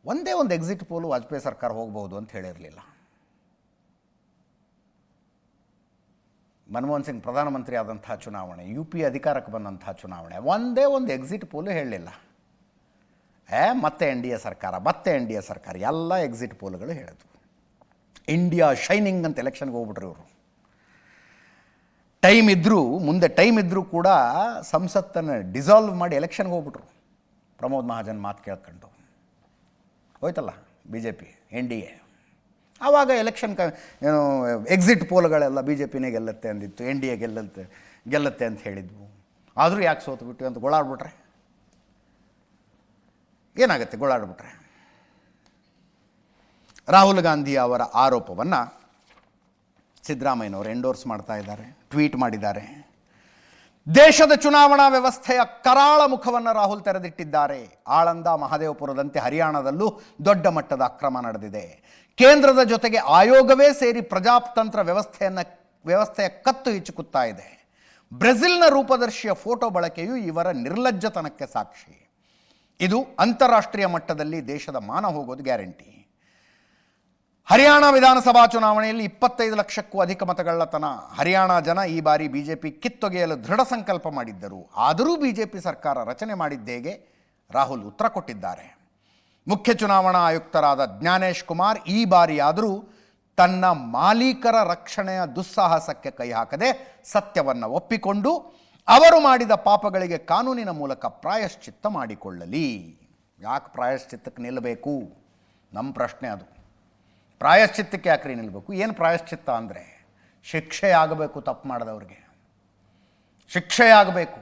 ಒಂದೇ ಒಂದು ಎಕ್ಸಿಟ್ ಪೋಲು ವಾಜಪೇಯಿ ಸರ್ಕಾರ ಹೋಗ್ಬೋದು ಅಂತ ಹೇಳಿರಲಿಲ್ಲ. ಮನಮೋಹನ್ ಸಿಂಗ್ ಪ್ರಧಾನಮಂತ್ರಿ ಆದಂಥ ಚುನಾವಣೆ, ಯು ಪಿ ಅಧಿಕಾರಕ್ಕೆ ಬಂದಂಥ ಚುನಾವಣೆ, ಒಂದೇ ಒಂದು ಎಕ್ಸಿಟ್ ಪೋಲು ಹೇಳಲಿಲ್ಲ. ಮತ್ತೆ ಎನ್ ಡಿ ಎ ಸರ್ಕಾರ ಎಲ್ಲ ಎಕ್ಸಿಟ್ ಪೋಲ್ಗಳು ಹೇಳಿದ್ವು. ಇಂಡಿಯಾ ಶೈನಿಂಗ್ ಅಂತ ಎಲೆಕ್ಷನ್ಗೆ ಹೋಗ್ಬಿಟ್ರು ಇವರು. ಮುಂದೆ ಟೈಮ್ ಇದ್ದರೂ ಕೂಡ ಸಂಸತ್ತನ್ನು ಡಿಸಾಲ್ವ್ ಮಾಡಿ ಎಲೆಕ್ಷನ್ಗೆ ಹೋಗ್ಬಿಟ್ರು. ಪ್ರಮೋದ್ ಮಹಾಜನ್ ಮಾತು ಕೇಳ್ಕೊಂಡು ಹೋಯ್ತಲ್ಲ B J P, N D A. ಆವಾಗ ಎಲೆಕ್ಷನ್ ಎಕ್ಸಿಟ್ ಪೋಲ್ಗಳೆಲ್ಲ ಬಿ ಜೆ ಪಿನೇ ಗೆಲ್ಲುತ್ತೆ ಅಂದಿತ್ತು, ಎನ್ ಡಿ ಎ ಗೆಲ್ಲುತ್ತೆ ಅಂತ ಹೇಳಿದ್ವು. ಆದರೂ ಯಾಕೆ ಸೋತು ಬಿಟ್ಟು ಅಂತ ಗೋಳಾಡ್ಬಿಟ್ರೆ ಏನಾಗುತ್ತೆ? ಗೋಳಾಡ್ಬಿಟ್ರೆ ರಾಹುಲ್ ಗಾಂಧಿ ಅವರ ಆರೋಪವನ್ನು ಸಿದ್ದರಾಮಯ್ಯನವರು ಎಂಡೋರ್ಸ್ ಮಾಡ್ತಾ ಇದ್ದಾರೆ, ಟ್ವೀಟ್ ಮಾಡಿದ್ದಾರೆ. ದೇಶದ ಚುನಾವಣಾ ವ್ಯವಸ್ಥೆಯ ಕರಾಳ ಮುಖವನ್ನು ರಾಹುಲ್ ತೆರೆದಿಟ್ಟಿದ್ದಾರೆ. ಆಳಂದ, ಮಹದೇವಪುರದಂತೆ ಹರಿಯಾಣದಲ್ಲೂ ದೊಡ್ಡ ಮಟ್ಟದ ಅಕ್ರಮ ನಡೆದಿದೆ. ಕೇಂದ್ರದ ಜೊತೆಗೆ ಆಯೋಗವೇ ಸೇರಿ ಪ್ರಜಾತಂತ್ರ ವ್ಯವಸ್ಥೆಯ ಕತ್ತು ಹಿಚುಕುತ್ತಾ ಇದೆ. ಬ್ರೆಜಿಲ್ನ ರೂಪದರ್ಶಿಯ ಫೋಟೋ ಬಳಕೆಯು ಇವರ ನಿರ್ಲಜ್ಜತನಕ್ಕೆ ಸಾಕ್ಷಿ. ಇದು ಅಂತಾರಾಷ್ಟ್ರೀಯ ಮಟ್ಟದಲ್ಲಿ ದೇಶದ ಮಾನ ಹೋಗೋದು ಗ್ಯಾರಂಟಿ. ಹರಿಯಾಣ ವಿಧಾನಸಭಾ ಚುನಾವಣೆಯಲ್ಲಿ 25 ಲಕ್ಷಕ್ಕೂ ಅಧಿಕ ಮತಗಳ್ಳತನ. ಹರಿಯಾಣ ಜನ ಈ ಬಾರಿ ಬಿಜೆಪಿ ಕಿತ್ತೊಗೆಯಲು ದೃಢ ಸಂಕಲ್ಪ ಮಾಡಿದ್ದರು. ಆದರೂ ಬಿಜೆಪಿ ಸರ್ಕಾರ ರಚನೆ ಮಾಡಿದ್ದೇಗೆ ರಾಹುಲ್ ಉತ್ತರ ಕೊಟ್ಟಿದ್ದಾರೆ. ಮುಖ್ಯ ಚುನಾವಣಾ ಆಯುಕ್ತರಾದ ಜ್ಞಾನೇಶ್ ಕುಮಾರ್ ಈ ಬಾರಿಯಾದರೂ ತನ್ನ ಮಾಲೀಕರ ರಕ್ಷಣೆಯ ದುಸ್ಸಾಹಸಕ್ಕೆ ಕೈ ಹಾಕದೆ ಸತ್ಯವನ್ನು ಒಪ್ಪಿಕೊಂಡು ಅವರು ಮಾಡಿದ ಪಾಪಗಳಿಗೆ ಕಾನೂನಿನ ಮೂಲಕ ಪ್ರಾಯಶ್ಚಿತ್ತ ಮಾಡಿಕೊಳ್ಳಲಿ. ಯಾಕೆ ಪ್ರಾಯಶ್ಚಿತ್ತಕ್ಕೆ ನಿಲ್ಲಬೇಕು? ನಮ್ಮ ಪ್ರಶ್ನೆ ಅದು. ಪ್ರಾಯಶ್ಚಿತ್ತಕ್ಕೆ ಯಾಕ್ರಿ ನಿಲ್ಲಬೇಕು? ಏನು ಪ್ರಾಯಶ್ಚಿತ್ತ ಅಂದರೆ ಶಿಕ್ಷೆ ಆಗಬೇಕು. ತಪ್ಪು ಮಾಡಿದವ್ರಿಗೆ ಶಿಕ್ಷೆ ಆಗಬೇಕು.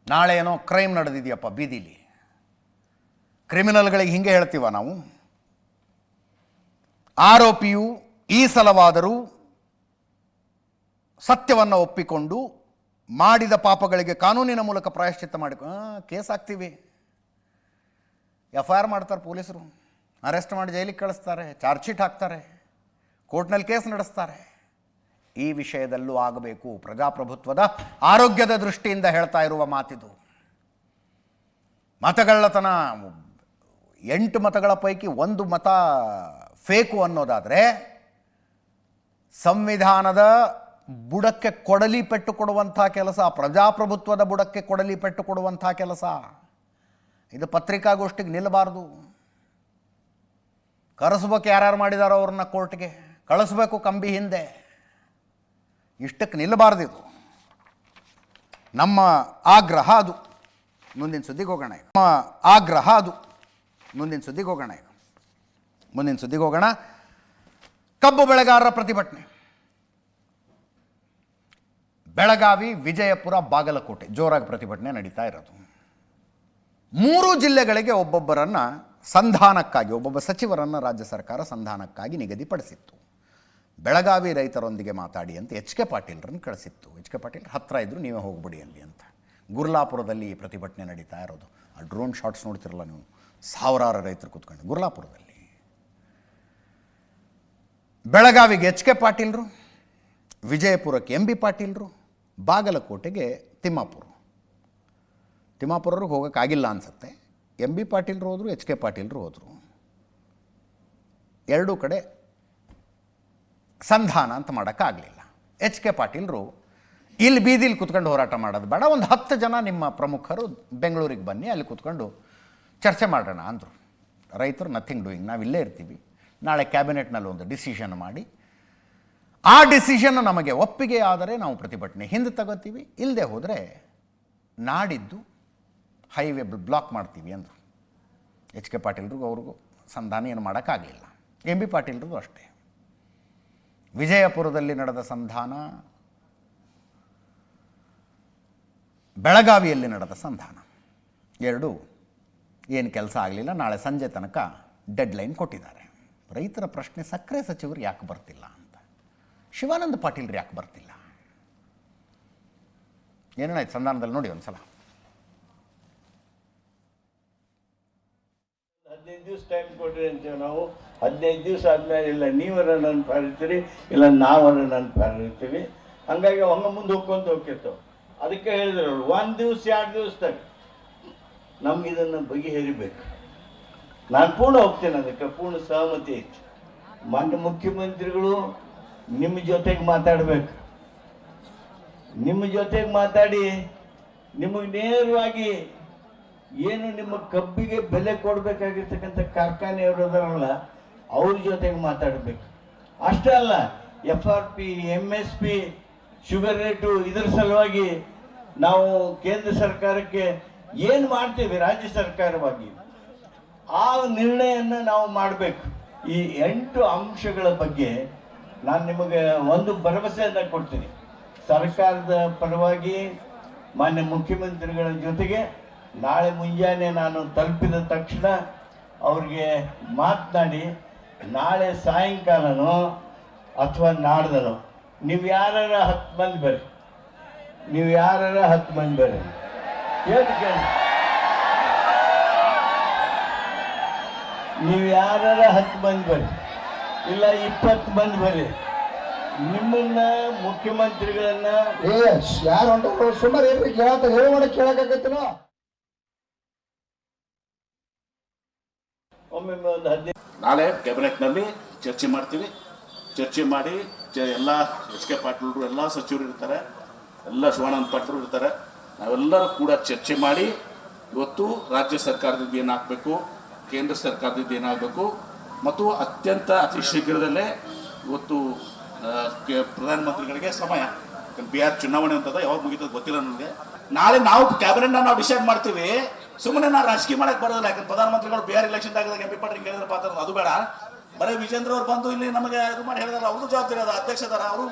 ನಾಳೆ ಏನೋ ಕ್ರೈಮ್ ನಡೆದಿದೆಯಪ್ಪ ಬೀದಿಲಿ, ಕ್ರಿಮಿನಲ್ಗಳಿಗೆ ಹಿಂಗೆ ಹೇಳ್ತೀವ ನಾವು? ಆರೋಪಿಯು ಈ ಸಲವಾದರೂ ಸತ್ಯವನ್ನು ಒಪ್ಪಿಕೊಂಡು ಮಾಡಿದ ಪಾಪಗಳಿಗೆ ಕಾನೂನಿನ ಮೂಲಕ ಪ್ರಾಯಶ್ಚಿತ್ತ ಮಾಡಿ ಕೇಸ್ ಹಾಕ್ತೀವಿ, FIR ಮಾಡ್ತಾರೆ ಪೊಲೀಸರು, ಅರೆಸ್ಟ್ ಮಾಡಿ ಜೈಲಿಗೆ ಕಳಿಸ್ತಾರೆ, ಚಾರ್ಜ್ ಶೀಟ್ ಹಾಕ್ತಾರೆ, ಕೋರ್ಟ್ನಲ್ಲಿ ಕೇಸ್ ನಡೆಸ್ತಾರೆ. ಈ ವಿಷಯದಲ್ಲೂ ಆಗಬೇಕು. ಪ್ರಜಾಪ್ರಭುತ್ವದ ಆರೋಗ್ಯದ ದೃಷ್ಟಿಯಿಂದ ಹೇಳ್ತಾ ಇರುವ ಮಾತಿದು. ಮತಗಳ್ಳತನ 8 ಮತಗಳ ಪೈಕಿ 1 ಮತ ಫೇಕು ಅನ್ನೋದಾದರೆ ಸಂವಿಧಾನದ ಬುಡಕ್ಕೆ ಕೊಡಲಿ ಪೆಟ್ಟು ಕೊಡುವಂಥ ಕೆಲಸ, ಪ್ರಜಾಪ್ರಭುತ್ವದ ಬುಡಕ್ಕೆ ಕೊಡಲಿ ಪೆಟ್ಟು ಕೊಡುವಂಥ ಕೆಲಸ. ಇದು ಪತ್ರಿಕಾಗೋಷ್ಠಿಗೆ ನಿಲ್ಲಬಾರ್ದು. ಕರೆಸ್ಬೇಕು, ಯಾರ್ಯಾರು ಮಾಡಿದಾರೋ ಅವ್ರನ್ನ ಕೋರ್ಟ್ಗೆ ಕಳಿಸ್ಬೇಕು ಕಂಬಿ ಹಿಂದೆ. ಇಷ್ಟಕ್ಕೆ ನಿಲ್ಲಬಾರ್ದು. ಇದು ನಮ್ಮ ಆಗ್ರಹ. ಅದು ಮುಂದಿನ ಸುದ್ದಿಗೆ ಹೋಗೋಣ. ನಮ್ಮ ಆಗ್ರಹ ಅದು ಮುಂದಿನ ಸುದ್ದಿಗೆ ಹೋಗೋಣ. ಕಬ್ಬು ಬೆಳೆಗಾರರ ಪ್ರತಿಭಟನೆ. ಬೆಳಗಾವಿ, ವಿಜಯಪುರ, ಬಾಗಲಕೋಟೆ ಜೋರಾಗಿ ಪ್ರತಿಭಟನೆ ನಡೀತಾ ಇರೋದು. 3 ಜಿಲ್ಲೆಗಳಿಗೆ ಒಬ್ಬೊಬ್ಬ ಸಚಿವರನ್ನು ರಾಜ್ಯ ಸರ್ಕಾರ ಸಂಧಾನಕ್ಕಾಗಿ ನಿಗದಿಪಡಿಸಿತ್ತು. ಬೆಳಗಾವಿ ರೈತರೊಂದಿಗೆ ಮಾತಾಡಿ ಅಂತ ಎಚ್ ಕೆ ಪಾಟೀಲ್ರನ್ನು ಕಳಿಸಿತ್ತು. ಎಚ್ ಕೆ ಪಾಟೀಲ್ ಹತ್ತಿರ ಇದ್ದರು, ನೀವೇ ಹೋಗ್ಬಿಡಿ ಅಲ್ಲಿ ಅಂತ. ಗುರ್ಲಾಪುರದಲ್ಲಿ ಈ ಪ್ರತಿಭಟನೆ ನಡೀತಾ ಇರೋದು. ಆ ಡ್ರೋನ್ ಶಾಟ್ಸ್ ನೋಡ್ತಿರಲ್ಲ ನೀವು, ಸಾವಿರಾರು ರೈತರು ಕೂತ್ಕೊಂಡು ಗುರ್ಲಾಪುರದಲ್ಲಿ. ಬೆಳಗಾವಿಗೆ ಎಚ್ ಕೆ ಪಾಟೀಲ್ರು, ವಿಜಯಪುರಕ್ಕೆ ಎಂ ಬಿ ಪಾಟೀಲ್ರು, ಬಾಗಲಕೋಟೆಗೆ ತಿಮ್ಮಾಪುರವ್ರಿಗೆ ಹೋಗೋಕ್ಕಾಗಿಲ್ಲ ಅನಿಸುತ್ತೆ. ಎಂ ಬಿ ಪಾಟೀಲ್ರು ಹೋದರು, ಎಚ್ ಕೆ ಪಾಟೀಲ್ರು ಹೋದರು. ಎರಡೂ ಕಡೆ ಸಂಧಾನ ಅಂತ ಮಾಡೋಕ್ಕಾಗಲಿಲ್ಲ. ಎಚ್ ಕೆ ಪಾಟೀಲ್ರು ಇಲ್ಲಿ ಬೀದಿಲಿ ಕೂತ್ಕೊಂಡು ಹೋರಾಟ ಮಾಡೋದು ಬೇಡ, ಒಂದು 10 ಜನ ನಿಮ್ಮ ಪ್ರಮುಖರು ಬೆಂಗಳೂರಿಗೆ ಬನ್ನಿ, ಅಲ್ಲಿ ಕೂತ್ಕೊಂಡು ಚರ್ಚೆ ಮಾಡೋಣ ಅಂದರು. ರೈತರು ನಥಿಂಗ್ ಡೂಯಿಂಗ್, ನಾವು ಇಲ್ಲೇ ಇರ್ತೀವಿ, ನಾಳೆ ಕ್ಯಾಬಿನೆಟ್ನಲ್ಲಿ ಒಂದು ಡಿಸಿಷನ್ ಮಾಡಿ, ಆ ಡಿಸಿಷನ್ ನಮಗೆ ಒಪ್ಪಿಗೆ ಆದರೆ ನಾವು ಪ್ರತಿಭಟನೆ ಹಿಂದೆ ತಗೋತೀವಿ, ಇಲ್ಲದೆ ಹೋದರೆ ನಾಡಿದ್ದು ಹೈವೇ ಬ್ಲಾಕ್ ಮಾಡ್ತೀವಿ ಅಂದರು. ಎಚ್ ಕೆ ಪಾಟೀಲ್ರಿಗೂ ಅವ್ರಿಗೂ ಸಂಧಾನ ಏನು ಮಾಡೋಕ್ಕಾಗಲಿಲ್ಲ. ಎಂ ಬಿ ಪಾಟೀಲ್ರಿಗೂ ಅಷ್ಟೇ. ವಿಜಯಪುರದಲ್ಲಿ ನಡೆದ ಸಂಧಾನ, ಬೆಳಗಾವಿಯಲ್ಲಿ ನಡೆದ ಸಂಧಾನ ಎರಡೂ ಏನು ಕೆಲಸ ಆಗಲಿಲ್ಲ. ನಾಳೆ ಸಂಜೆ ತನಕ ಡೆಡ್ಲೈನ್ ಕೊಟ್ಟಿದ್ದಾರೆ. ರೈತರ ಪ್ರಶ್ನೆ ಸಕ್ಕರೆ ಸಚಿವರು ಯಾಕೆ ಬರ್ತಿಲ್ಲ ಅಂತ, ಶಿವಾನಂದ ಪಾಟೀಲ್ರು ಯಾಕೆ ಬರ್ತಿಲ್ಲ, ಏನೇನಾಯ್ತು ಸಂಧಾನದಲ್ಲಿ ನೋಡಿ ಒಂದು ಸಲ. 15 ದಿವಸ ಟೈಮ್ ಕೊಡ್ರಿ ಅಂತೀವಿ ನಾವು. 15 ದಿವಸ ಆದ್ಮೇಲೆ ಇಲ್ಲ ನೀವರ ನನ್ನ ಪಾರಿರ್ತೀರಿ, ಇಲ್ಲ ನಾವರ ನನ್ನ ಪಾರಿರ್ತೀವಿ. ಹಂಗಾಗಿ ಹಂಗ ಮುಂದೆ ಹೋಗ್ಕೊಂತ ಹೋಗ್ತಿರ್ತಾವ. ಅದಕ್ಕೆ ಹೇಳಿದ್ರು 1 ದಿವಸ 2 ದಿವಸದಾಗ ನಮ್ಗೆ ಇದನ್ನು ಬಗೆಹರಿಬೇಕು. ನಾನು ಪೂರ್ಣ ಹೋಗ್ತೇನೆ, ಅದಕ್ಕೆ ಪೂರ್ಣ ಸಹಮತಿ ಐತಿ. ಮಾನ್ಯ ಮುಖ್ಯಮಂತ್ರಿಗಳು ನಿಮ್ಮ ಜೊತೆಗೆ ಮಾತಾಡಬೇಕು. ನಿಮ್ಮ ಜೊತೆಗೆ ಮಾತಾಡಿ ನಿಮಗೆ ನೇರವಾಗಿ ಏನು ನಿಮ್ಮ ಕಬ್ಬಿಗೆ ಬೆಲೆ ಕೊಡಬೇಕಾಗಿರ್ತಕ್ಕಂಥ ಕಾರ್ಖಾನೆಯವರು ಅದರಲ್ಲ ಅವ್ರ ಜೊತೆಗೆ ಮಾತಾಡಬೇಕು. ಅಷ್ಟೇ ಅಲ್ಲ, FRP, MSP, ಶುಗರ್ ರೇಟು, ಇದರ ಸಲುವಾಗಿ ನಾವು ಕೇಂದ್ರ ಸರ್ಕಾರಕ್ಕೆ ಏನು ಮಾಡ್ತೇವೆ ರಾಜ್ಯ ಸರ್ಕಾರವಾಗಿ ಆ ನಿರ್ಣಯವನ್ನು ನಾವು ಮಾಡಬೇಕು. ಈ 8 ಅಂಶಗಳ ಬಗ್ಗೆ ನಾನು ನಿಮಗೆ ಒಂದು ಭರವಸೆಯನ್ನು ಕೊಡ್ತೀನಿ. ಸರ್ಕಾರದ ಪರವಾಗಿ ಮಾನ್ಯ ಮುಖ್ಯಮಂತ್ರಿಗಳ ಜೊತೆಗೆ ನಾಳೆ ಮುಂಜಾನೆ ನಾನು ತಲುಪಿದ ತಕ್ಷಣ ಅವ್ರಿಗೆ ಮಾತನಾಡಿ ನಾಳೆ ಸಾಯಂಕಾಲನೋ ಅಥವಾ ನಾಡ್ದನೋ ನೀವು ಯಾರ 10 ಮಂದಿ ಬರ್ರಿ, ನೀವು ಯಾರ 10 ಮಂದಿ ಬರ್ರಿ, ನೀವು ಯಾರ 10 ಮಂದಿ ಬರ್ರಿ, ಇಲ್ಲ 20 ಮಂದಿ ಬರ್ರಿ. ನಿಮ್ಮನ್ನ ಮುಖ್ಯಮಂತ್ರಿಗಳನ್ನ ಯಾರು ಹೊಂಟ ಸುಮಾರು ಏನ್ರಿ ಕೇಳತ್ತ ಹೇಳಿ ಕೇಳಕ್ಕಾಗತ್ತೇನೋ. ಒಮ್ಮೆ ಒಂದು 15 ನಾಳೆ ಕ್ಯಾಬಿನೆಟ್ನಲ್ಲಿ ಚರ್ಚೆ ಮಾಡ್ತೀವಿ. ಚರ್ಚೆ ಮಾಡಿ ಎಲ್ಲ ಎಚ್ ಕೆ ಪಾಟೀಲ್ರು ಎಲ್ಲ ಸಚಿವರು ಇರ್ತಾರೆ, ಎಲ್ಲ ಶಿವಾನಂದ ಪಾಟೀಲ್ರು ಇರ್ತಾರೆ. ನಾವೆಲ್ಲರೂ ಕೂಡ ಚರ್ಚೆ ಮಾಡಿ ಇವತ್ತು ರಾಜ್ಯ ಸರ್ಕಾರದಿಂದ ಏನಾಗಬೇಕು, ಕೇಂದ್ರ ಸರ್ಕಾರದಿಂದ ಏನಾಗಬೇಕು, ಮತ್ತು ಅತಿ ಶೀಘ್ರದಲ್ಲೇ ಇವತ್ತು ಪ್ರಧಾನಮಂತ್ರಿಗಳಿಗೆ ಸಮಯ, ಬಿಹಾರ್ ಚುನಾವಣೆ ಅಂತದ ಯಾವಾಗ ಮುಗಿತದ ಗೊತ್ತಿಲ್ಲ ನನಗೆ. ನಾಳೆ ನಾವು ಕ್ಯಾಬಿನೆಟ್ನ ನಾವು ಡಿಸೈಡ್ ಮಾಡ್ತೀವಿ. ಸುಮ್ಮನೆ ನಾವು ರಾಜಕೀಯ ಮಾಡಕ್ಕೆ ಬರೋದಿಲ್ಲ. ಯಾಕಂದ್ರೆ ಪ್ರಧಾನಮಂತ್ರಿಗಳು ಬಿಹಾರ್ ಎಲೆಕ್ಷನ್ ಆದಾಗ MP ಪಾಟೀಲ್ ಹೇಳಿದ್ರೆ ಪಾತ್ರ ಅದು ಬೇಡ. ಬರೀ ವಿಜೇಂದ್ರ ಅವ್ರು ಬಂದು ಇಲ್ಲಿ ನಮಗೆ ಇದು ಮಾಡಿ ಹೇಳಿದಾರೆ, ಅವ್ರದ್ದು ಜವಾಬ್ದಾರಿ ಅದ, ಅಧ್ಯಕ್ಷ ಅದಾರ, ಅವರು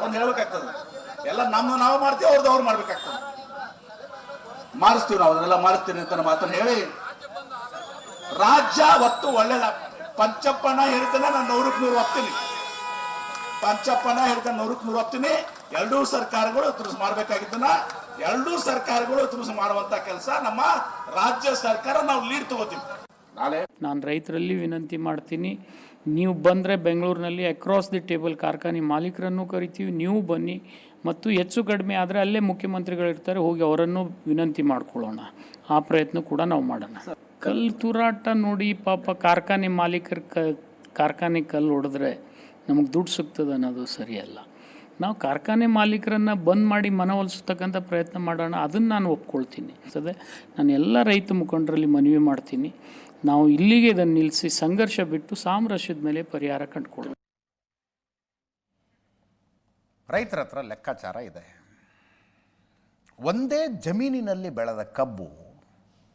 ಬಂದು ಹೇಳ್ಬೇಕಾಗ್ತದೆ. ಎಲ್ಲ ನಾವು ಮಾಡ್ತೀವಿ, ಅವ್ರದ್ದು ಅವ್ರು ಮಾಡ್ಬೇಕಾಗ್ತದೆ. ಮಾಡಿಸ್ತೀವಿ ನಾವು, ಅದನ್ನೆಲ್ಲ ಮಾಡಿಸ್ತೀನಿ ಅಂತ ಮಾತನ್ನು ಹೇಳಿ ರಾಜ್ಯ ಒತ್ತು ಒಳ್ಳೇದ. ಪಂಚಪ್ಪನ ಹೇಳ್ತೇನೆ, ನಾನು 100ಕ್ಕೆ 100 ಒಪ್ತೀನಿ. ಪಂಚಪ್ಪನ ಹೇಳ್ತಾನೆ 100ಕ್ಕೆ 100 ಒಪ್ತೀನಿ. ಎರಡೂ ಸರ್ಕಾರಗಳು ತುರುಸು ಮಾಡಬೇಕಾಗಿದ್ದನ್ನ ಎರಡೂ ಸರ್ಕಾರಗಳು ತುರುಸು ಮಾಡುವಂತ ಕೆಲಸ ನಮ್ಮ ರಾಜ್ಯ ಸರ್ಕಾರ ನಾವು ಲೀಡ್ ತಗೋತೀವಿ. ನಾಳೆ ನಾನು ರೈತರಲ್ಲಿ ವಿನಂತಿ ಮಾಡ್ತೀನಿ, ನೀವು ಬಂದರೆ ಬೆಂಗಳೂರಿನಲ್ಲಿ ಅಕ್ರಾಸ್ ದಿ ಟೇಬಲ್ ಕಾರ್ಖಾನೆ ಮಾಲೀಕರನ್ನು ಕರಿತೀವಿ, ನೀವು ಬನ್ನಿ. ಮತ್ತು ಹೆಚ್ಚು ಕಡಿಮೆ ಆದರೆ ಅಲ್ಲೇ ಮುಖ್ಯಮಂತ್ರಿಗಳಿರ್ತಾರೆ, ಹೋಗಿ ಅವರನ್ನು ವಿನಂತಿ ಮಾಡ್ಕೊಳ್ಳೋಣ. ಆ ಪ್ರಯತ್ನ ಕೂಡ ನಾವು ಮಾಡೋಣ. ಕಲ್ಲು ತೂರಾಟ ನೋಡಿ ಪಾಪ ಕಾರ್ಖಾನೆ ಮಾಲೀಕರ ಕಾರ್ಖಾನೆ ಕಲ್ಲು ಹೊಡೆದ್ರೆ ನಮಗೆ ದುಡ್ಡು ಸಿಗ್ತದೆ ಅನ್ನೋದು ಸರಿಯಲ್ಲ. ನಾವು ಕಾರ್ಖಾನೆ ಮಾಲೀಕರನ್ನು ಬಂದ್ ಮಾಡಿ ಮನವೊಲಿಸ್ತಕ್ಕಂಥ ಪ್ರಯತ್ನ ಮಾಡೋಣ, ಅದನ್ನು ನಾನು ಒಪ್ಕೊಳ್ತೀನಿ. ಅದೇ ನಾನು ಎಲ್ಲ ರೈತ ಮುಖಂಡರಲ್ಲಿ ಮನವಿ ಮಾಡ್ತೀನಿ, ನಾವು ಇಲ್ಲಿಗೆ ಇದನ್ನು ನಿಲ್ಲಿಸಿ ಸಂಘರ್ಷ ಬಿಟ್ಟು ಸಾಮರಸ್ಯದ ಮೇಲೆ ಪರಿಹಾರ ಕಂಡುಕೊಳ್ಳೋಣ. ರೈತರ ಹತ್ರ ಲೆಕ್ಕಾಚಾರ ಇದೆ. ಒಂದೇ ಜಮೀನಿನಲ್ಲಿ ಬೆಳೆದ ಕಬ್ಬು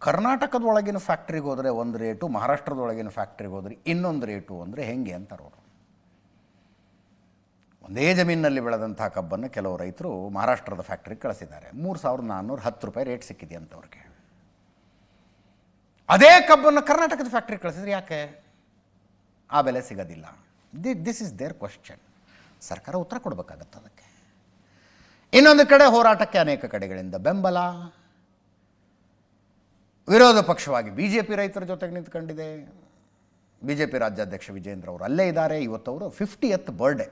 ಕರ್ನಾಟಕದೊಳಗಿನ ಫ್ಯಾಕ್ಟ್ರಿಗೆ ಹೋದರೆ ಒಂದು ರೇಟು, ಮಹಾರಾಷ್ಟ್ರದೊಳಗಿನ ಫ್ಯಾಕ್ಟ್ರಿಗೆ ಹೋದರೆ ಇನ್ನೊಂದು ರೇಟು ಅಂದರೆ ಹೆಂಗೆ ಅಂತಾರೆ ಅವರು. ಒಂದೇ ಜಮೀನಿನಲ್ಲಿ ಬೆಳೆದಂಥ ಕಬ್ಬನ್ನು ಕೆಲವು ರೈತರು ಮಹಾರಾಷ್ಟ್ರದ ಫ್ಯಾಕ್ಟ್ರಿಗೆ ಕಳಿಸಿದ್ದಾರೆ. 3,410 ರೂಪಾಯಿ ರೇಟ್ ಸಿಕ್ಕಿದೆ ಅಂತವ್ರಿಗೆ. ಅದೇ ಕಬ್ಬನ್ನು ಕರ್ನಾಟಕದ ಫ್ಯಾಕ್ಟ್ರಿಗೆ ಕಳಿಸಿದ್ರೆ ಯಾಕೆ ಆ ಬೆಲೆ ಸಿಗೋದಿಲ್ಲ? This is their question. ಸರ್ಕಾರ ಉತ್ತರ ಕೊಡಬೇಕಾಗತ್ತೆ ಅದಕ್ಕೆ. ಇನ್ನೊಂದು ಕಡೆ ಹೋರಾಟಕ್ಕೆ ಅನೇಕ ಕಡೆಗಳಿಂದ ಬೆಂಬಲ. ವಿರೋಧ ಪಕ್ಷವಾಗಿ ಬಿ ಜೆ ಪಿ ರೈತರ ಜೊತೆಗೆ ನಿಂತ್ಕೊಂಡಿದೆ. ಬಿ ಜೆ ಪಿ ರಾಜ್ಯಾಧ್ಯಕ್ಷ ವಿಜೇಂದ್ರ ಅವರು ಅಲ್ಲೇ ಇದ್ದಾರೆ. ಇವತ್ತವರು 50th ಬರ್ಡೇ,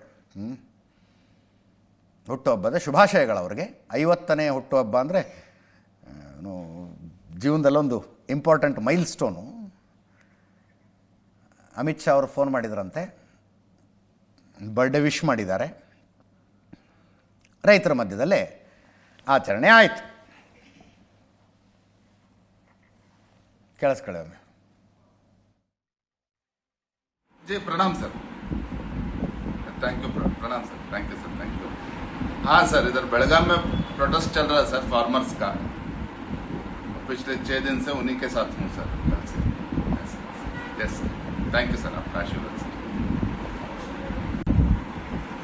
ಹುಟ್ಟುಹಬ್ಬದ ಶುಭಾಶಯಗಳವ್ರಿಗೆ. 50ನೇ ಹುಟ್ಟುಹಬ್ಬ ಅಂದರೆ ಜೀವನದಲ್ಲೊಂದು important milestone. Amit Shah ಅವರು ಫೋನ್ ಮಾಡಿದ್ರಂತೆ, ಬರ್ಡೇ ವಿಶ್ ಮಾಡಿದ್ದಾರೆ. ರೈತರ ಮಧ್ಯದಲ್ಲೇ ಆಚರಣೆ ಆಯಿತು. ಕೇಳಿಸ್ಕೊಳ್ಳಿ ಒಮ್ಮೆ. जी प्रणाम सर, थैंक यू, प्रणाम sir, thank you sir, thank you. हाँ सर, इधर बेलगाम में प्रोटेस्ट चल रहा है सर फार्मर्स का। पिछले 6 दिन से उन्हीं के साथ हूँ सर, कल से। Yes sir, thank you sir, आपका आशीर्वाद सर।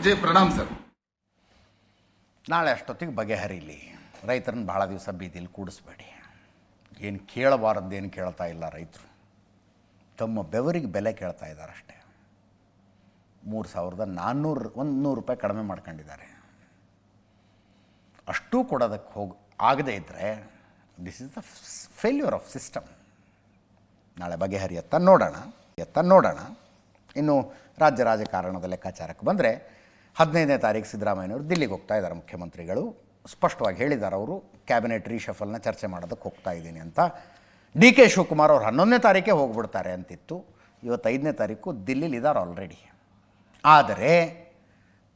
जी प्रणाम सर। ನಾಳೆ ಅಷ್ಟೊತ್ತಿಗೆ ಬಗೆಹರಿಲಿ. ರೈತರನ್ನ ಭಾಳ ದಿವಸ ಬೀದಿಲಿ ಕೂಡಿಸ್ಬೇಡಿ. ಏನು ಕೇಳಬಾರದ್ದೇನು ಕೇಳ್ತಾ ಇಲ್ಲ ರೈತರು. ತಮ್ಮ ಬೆವರಿಗೆ ಬೆಲೆ ಕೇಳ್ತಾ ಇದ್ದಾರೆ ಅಷ್ಟೇ. 3,400 ರೂಪಾಯಿ ಕಡಿಮೆ ಮಾಡ್ಕೊಂಡಿದ್ದಾರೆ. ಅಷ್ಟೂ ಕೊಡೋದಕ್ಕೆ ಆಗದೇ ಇದ್ದರೆ this is the failure of system. ನಾಳೆ ಬಗೆಹರಿಯತ್ತ ನೋಡೋಣ. ಇನ್ನು ರಾಜ್ಯ ರಾಜಕಾರಣದ ಲೆಕ್ಕಾಚಾರಕ್ಕೆ ಬಂದರೆ 15ನೇ ತಾರೀಕು ಸಿದ್ದರಾಮಯ್ಯನವರು ದಿಲ್ಲಿಗೆ ಹೋಗ್ತಾ ಇದ್ದಾರೆ. ಮುಖ್ಯಮಂತ್ರಿಗಳು ಸ್ಪಷ್ಟವಾಗಿ ಹೇಳಿದ್ದಾರೆ, ಅವರು ಕ್ಯಾಬಿನೆಟ್ ರೀಶಫಲ್ನ ಚರ್ಚೆ ಮಾಡೋದಕ್ಕೆ ಹೋಗ್ತಾ ಇದ್ದೀನಿ ಅಂತ. ಡಿ ಕೆ ಶಿವಕುಮಾರ್ ಅವರು 11ನೇ ತಾರೀಕೆ ಹೋಗ್ಬಿಡ್ತಾರೆ ಅಂತಿತ್ತು. ಇವತ್ತು 5ನೇ ತಾರೀಕು ದಿಲ್ಲಿಲಿ ಇದ್ದಾರೆ ಆಲ್ರೆಡಿ. ಆದರೆ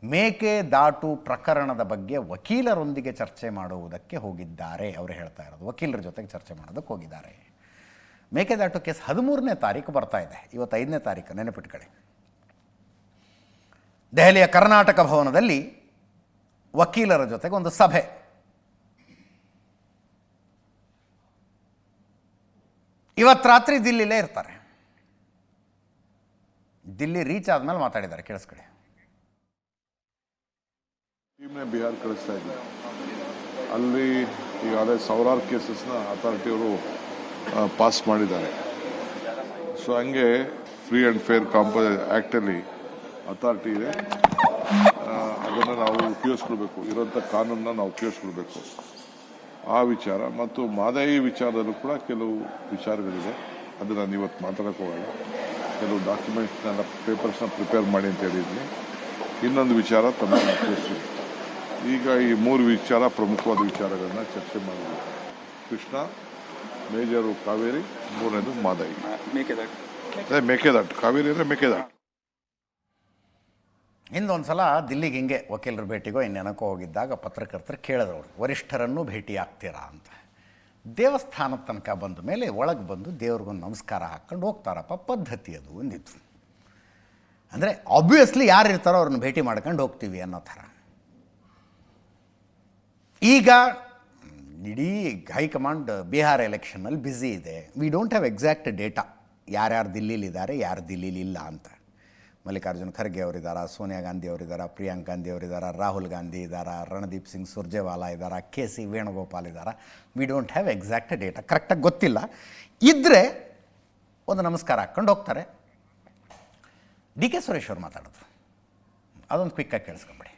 ಮೇಕೆದಾಟು ಪ್ರಕರಣದ ಬಗ್ಗೆ ವಕೀಲರೊಂದಿಗೆ ಚರ್ಚೆ ಮಾಡುವುದಕ್ಕೆ ಹೋಗಿದ್ದಾರೆ. ಅವರು ಹೇಳ್ತಾ ಇರೋದು ವಕೀಲರ ಜೊತೆಗೆ ಚರ್ಚೆ ಮಾಡೋದಕ್ಕೆ ಹೋಗಿದ್ದಾರೆ. ಮೇಕೆದಾಟು ಕೇಸ್ 13ನೇ ತಾರೀಕು ಬರ್ತಾ ಇದೆ. ಇವತ್ತು 5ನೇ ತಾರೀಕು, ನೆನಪಿಟ್ಕೊಳ್ಳಿ. ದೆಹಲಿಯ ಕರ್ನಾಟಕ ಭವನದಲ್ಲಿ ವಕೀಲರ ಜೊತೆಗೆ ಒಂದು ಸಭೆ. ಇವತ್ತು ರಾತ್ರಿ ದಿಲ್ಲಿಲೇ ಇರ್ತಾರೆ. ದಿಲ್ಲಿ ರೀಚ್ ಆದ್ಮೇಲೆ ಮಾತಾಡಿದ್ದಾರೆ, ಕೇಳಿಸ್ಕೊಳ್ಳಿ. ಟೀಮ್ನೇ ಬಿಹಾರ ಕಳಿಸ್ತಾ ಇದ್ದೀವಿ. ಅಲ್ಲಿ ಈಗಾಗಲೇ ಸಾವಿರಾರು ಕೇಸಸ್ನ ಅಥಾರಿಟಿಯವರು ಪಾಸ್ ಮಾಡಿದ್ದಾರೆ. ಸೊ ಹಂಗೆ ಫ್ರೀ ಆ್ಯಂಡ್ ಫೇರ್ ಕಾಂಪೋಸ್ ಆ್ಯಕ್ಟಲ್ಲಿ ಅಥಾರಿಟಿ ಇದೆ, ಅದನ್ನು ನಾವು ಉಪಯೋಗಿಸ್ಕೊಳ್ಬೇಕು. ಇರೋಂಥ ಕಾನೂನನ್ನ ನಾವು ಉಪಯೋಗಿಸ್ಕೊಳ್ಬೇಕು. ಆ ವಿಚಾರ ಮತ್ತು ಮಾದಾಯಿ ವಿಚಾರದಲ್ಲೂ ಕೂಡ ಕೆಲವು ವಿಚಾರಗಳಿದೆ. ಅದು ನಾನು ಇವತ್ತು ಮಾತಾಡೋಕ್ಕೆ ಹೋಗಲ್ಲ. ಕೆಲವು ಡಾಕ್ಯುಮೆಂಟ್ಸ್ನೆಲ್ಲ ಪೇಪರ್ಸ್ನ ಪ್ರಿಪೇರ್ ಮಾಡಿ ಅಂತ ಹೇಳಿದ್ದೀನಿ. ಇನ್ನೊಂದು ವಿಚಾರ ತಮಗೆ ತಿಳಿಸ್ತೀನಿ. ಈಗ ಈ 3 ವಿಚಾರ ಪ್ರಮುಖವಾದ ವಿಚಾರಗಳನ್ನ ಚರ್ಚೆ ಮಾಡಿದ್ವಿ. ಕೃಷ್ಣ, ಮೇಜರು ಕಾವೇರಿ, 3ನೇದು ಮಾದಾಯಿ. ಮೇಕೆದಾಟು ಕಾವೇರಿ ಅಂದರೆ ಮೇಕೆದಾಟು. ಹಿಂದೊಂದು ಸಲ ದಿಲ್ಲಿಗೆ ಹಿಂಗೆ ವಕೀಲರ ಭೇಟಿಗೋ ಇನ್ನೇನಕ್ಕೋ ಹೋಗಿದ್ದಾಗ ಪತ್ರಕರ್ತರು ಕೇಳಿದವರು, ವರಿಷ್ಠರನ್ನು ಭೇಟಿ ಆಗ್ತೀರಾ ಅಂತ. ದೇವಸ್ಥಾನದ ತನಕ ಬಂದ ಮೇಲೆ ಒಳಗೆ ಬಂದು ದೇವ್ರಿಗೊಂದು ನಮಸ್ಕಾರ ಹಾಕ್ಕೊಂಡು ಹೋಗ್ತಾರಪ್ಪ, ಪದ್ಧತಿ ಅದು ಅಂದಿತ್ತು. ಅಂದರೆ ಆಬ್ವಿಯಸ್ಲಿ ಯಾರು ಇರ್ತಾರೋ ಅವ್ರನ್ನ ಭೇಟಿ ಮಾಡ್ಕೊಂಡು ಹೋಗ್ತೀವಿ ಅನ್ನೋ ಥರ. ಈಗ ಇಡೀ ಹೈಕಮಾಂಡ್ ಬಿಹಾರ ಎಲೆಕ್ಷನ್ನಲ್ಲಿ ಬ್ಯುಸಿ ಇದೆ. We don't have exact data ಯಾರ್ಯಾರು ದಿಲ್ಲಿಲಿದ್ದಾರೆ, ಯಾರು ದಿಲ್ಲಿಲಿ ಇಲ್ಲ ಅಂತ. ಮಲ್ಲಿಕಾರ್ಜುನ್ ಖರ್ಗೆ ಅವರಿದ್ದಾರೆ, ಸೋನಿಯಾ ಗಾಂಧಿ ಅವರಿದ್ದಾರೆ, ಪ್ರಿಯಾಂಕ್ ಗಾಂಧಿ ಅವರಿದ್ದಾರೆ, ರಾಹುಲ್ ಗಾಂಧಿ ಇದ್ದಾರೆ, ರಣದೀಪ್ ಸಿಂಗ್ ಸುರ್ಜೇವಾಲಾ ಇದ್ದಾರೆ, KC ವೇಣುಗೋಪಾಲ್ ಇದ್ದಾರೆ. We don't have exact data, ಕರೆಕ್ಟಾಗಿ ಗೊತ್ತಿಲ್ಲ. ಇದ್ದರೆ ಒಂದು ನಮಸ್ಕಾರ ಹಾಕ್ಕೊಂಡು ಹೋಗ್ತಾರೆ. ಡಿ ಕೆ ಸುರೇಶ್ ಅವರು ಮಾತಾಡಿದ್ರು, ಅದೊಂದು ಕ್ವಿಕ್ಕಾಗಿ ಕೇಳಿಸ್ಕೊಂಬಿಡಿ.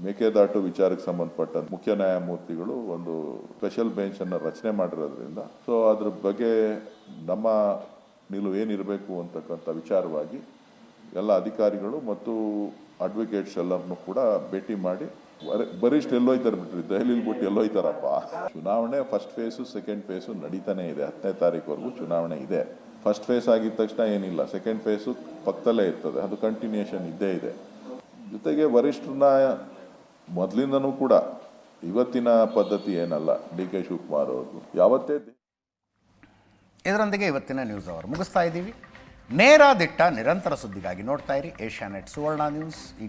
ಮೇಕೆದಾಟು ವಿಚಾರಕ್ಕೆ ಸಂಬಂಧಪಟ್ಟ ಮುಖ್ಯ ನ್ಯಾಯಮೂರ್ತಿಗಳು ಒಂದು ಸ್ಪೆಷಲ್ ಬೆಂಚ್ ಅನ್ನು ರಚನೆ ಮಾಡಿರೋದ್ರಿಂದ ಸೊ ಅದ್ರ ಬಗ್ಗೆ ನಮ್ಮ ನಿಲುವು ಏನಿರಬೇಕು ಅಂತಕ್ಕಂಥ ವಿಚಾರವಾಗಿ ಎಲ್ಲ ಅಧಿಕಾರಿಗಳು ಮತ್ತು ಅಡ್ವೊಕೇಟ್ಸ್ ಎಲ್ಲರನ್ನು ಕೂಡ ಭೇಟಿ ಮಾಡಿ ಬರಿಷ್ಠ ಎಲ್ಲೋಯ್ತಾರೆ ಬಿಟ್ರಿ, ದೆಹಲಿಲಿ ಬಿಟ್ಟು ಎಲ್ಲೋಯ್ತಾರಪ್ಪ. ಚುನಾವಣೆ ಫಸ್ಟ್ ಫೇಸು ಸೆಕೆಂಡ್ ಫೇಸು ನಡೀತಾನೆ ಇದೆ. 10ನೇ ತಾರೀಕುವರೆಗೂ ಚುನಾವಣೆ ಇದೆ. ಫಸ್ಟ್ ಫೇಸ್ ಆಗಿದ ತಕ್ಷಣ ಏನಿಲ್ಲ, ಸೆಕೆಂಡ್ ಫೇಸು ಪಕ್ಕದಲ್ಲೇ ಇರ್ತದೆ, ಅದು ಕಂಟಿನ್ಯೂಷನ್ ಇದ್ದೇ ಇದೆ. ಜೊತೆಗೆ ವರಿಷ್ಠರನ್ನ ಮೊದಲಿಂದನೂ ಕೂಡ ಇವತ್ತಿನ ಪದ್ಧತಿ ಏನಲ್ಲ, ಡಿ ಕೆ ಶಿವಕುಮಾರ್ ಅವರು ಯಾವತ್ತೇ. ಇದರೊಂದಿಗೆ ಇವತ್ತಿನ ನ್ಯೂಸ್ ಅವರ್ ಮುಗಿಸ್ತಾ ಇದ್ದೀವಿ. ನೇರ ದಿಟ್ಟ ನಿರಂತರ ಸುದ್ದಿಗಾಗಿ ನೋಡ್ತಾ ಇರಿ ಏಷ್ಯಾನೆಟ್ ಸುವರ್ಣ ನ್ಯೂಸ್.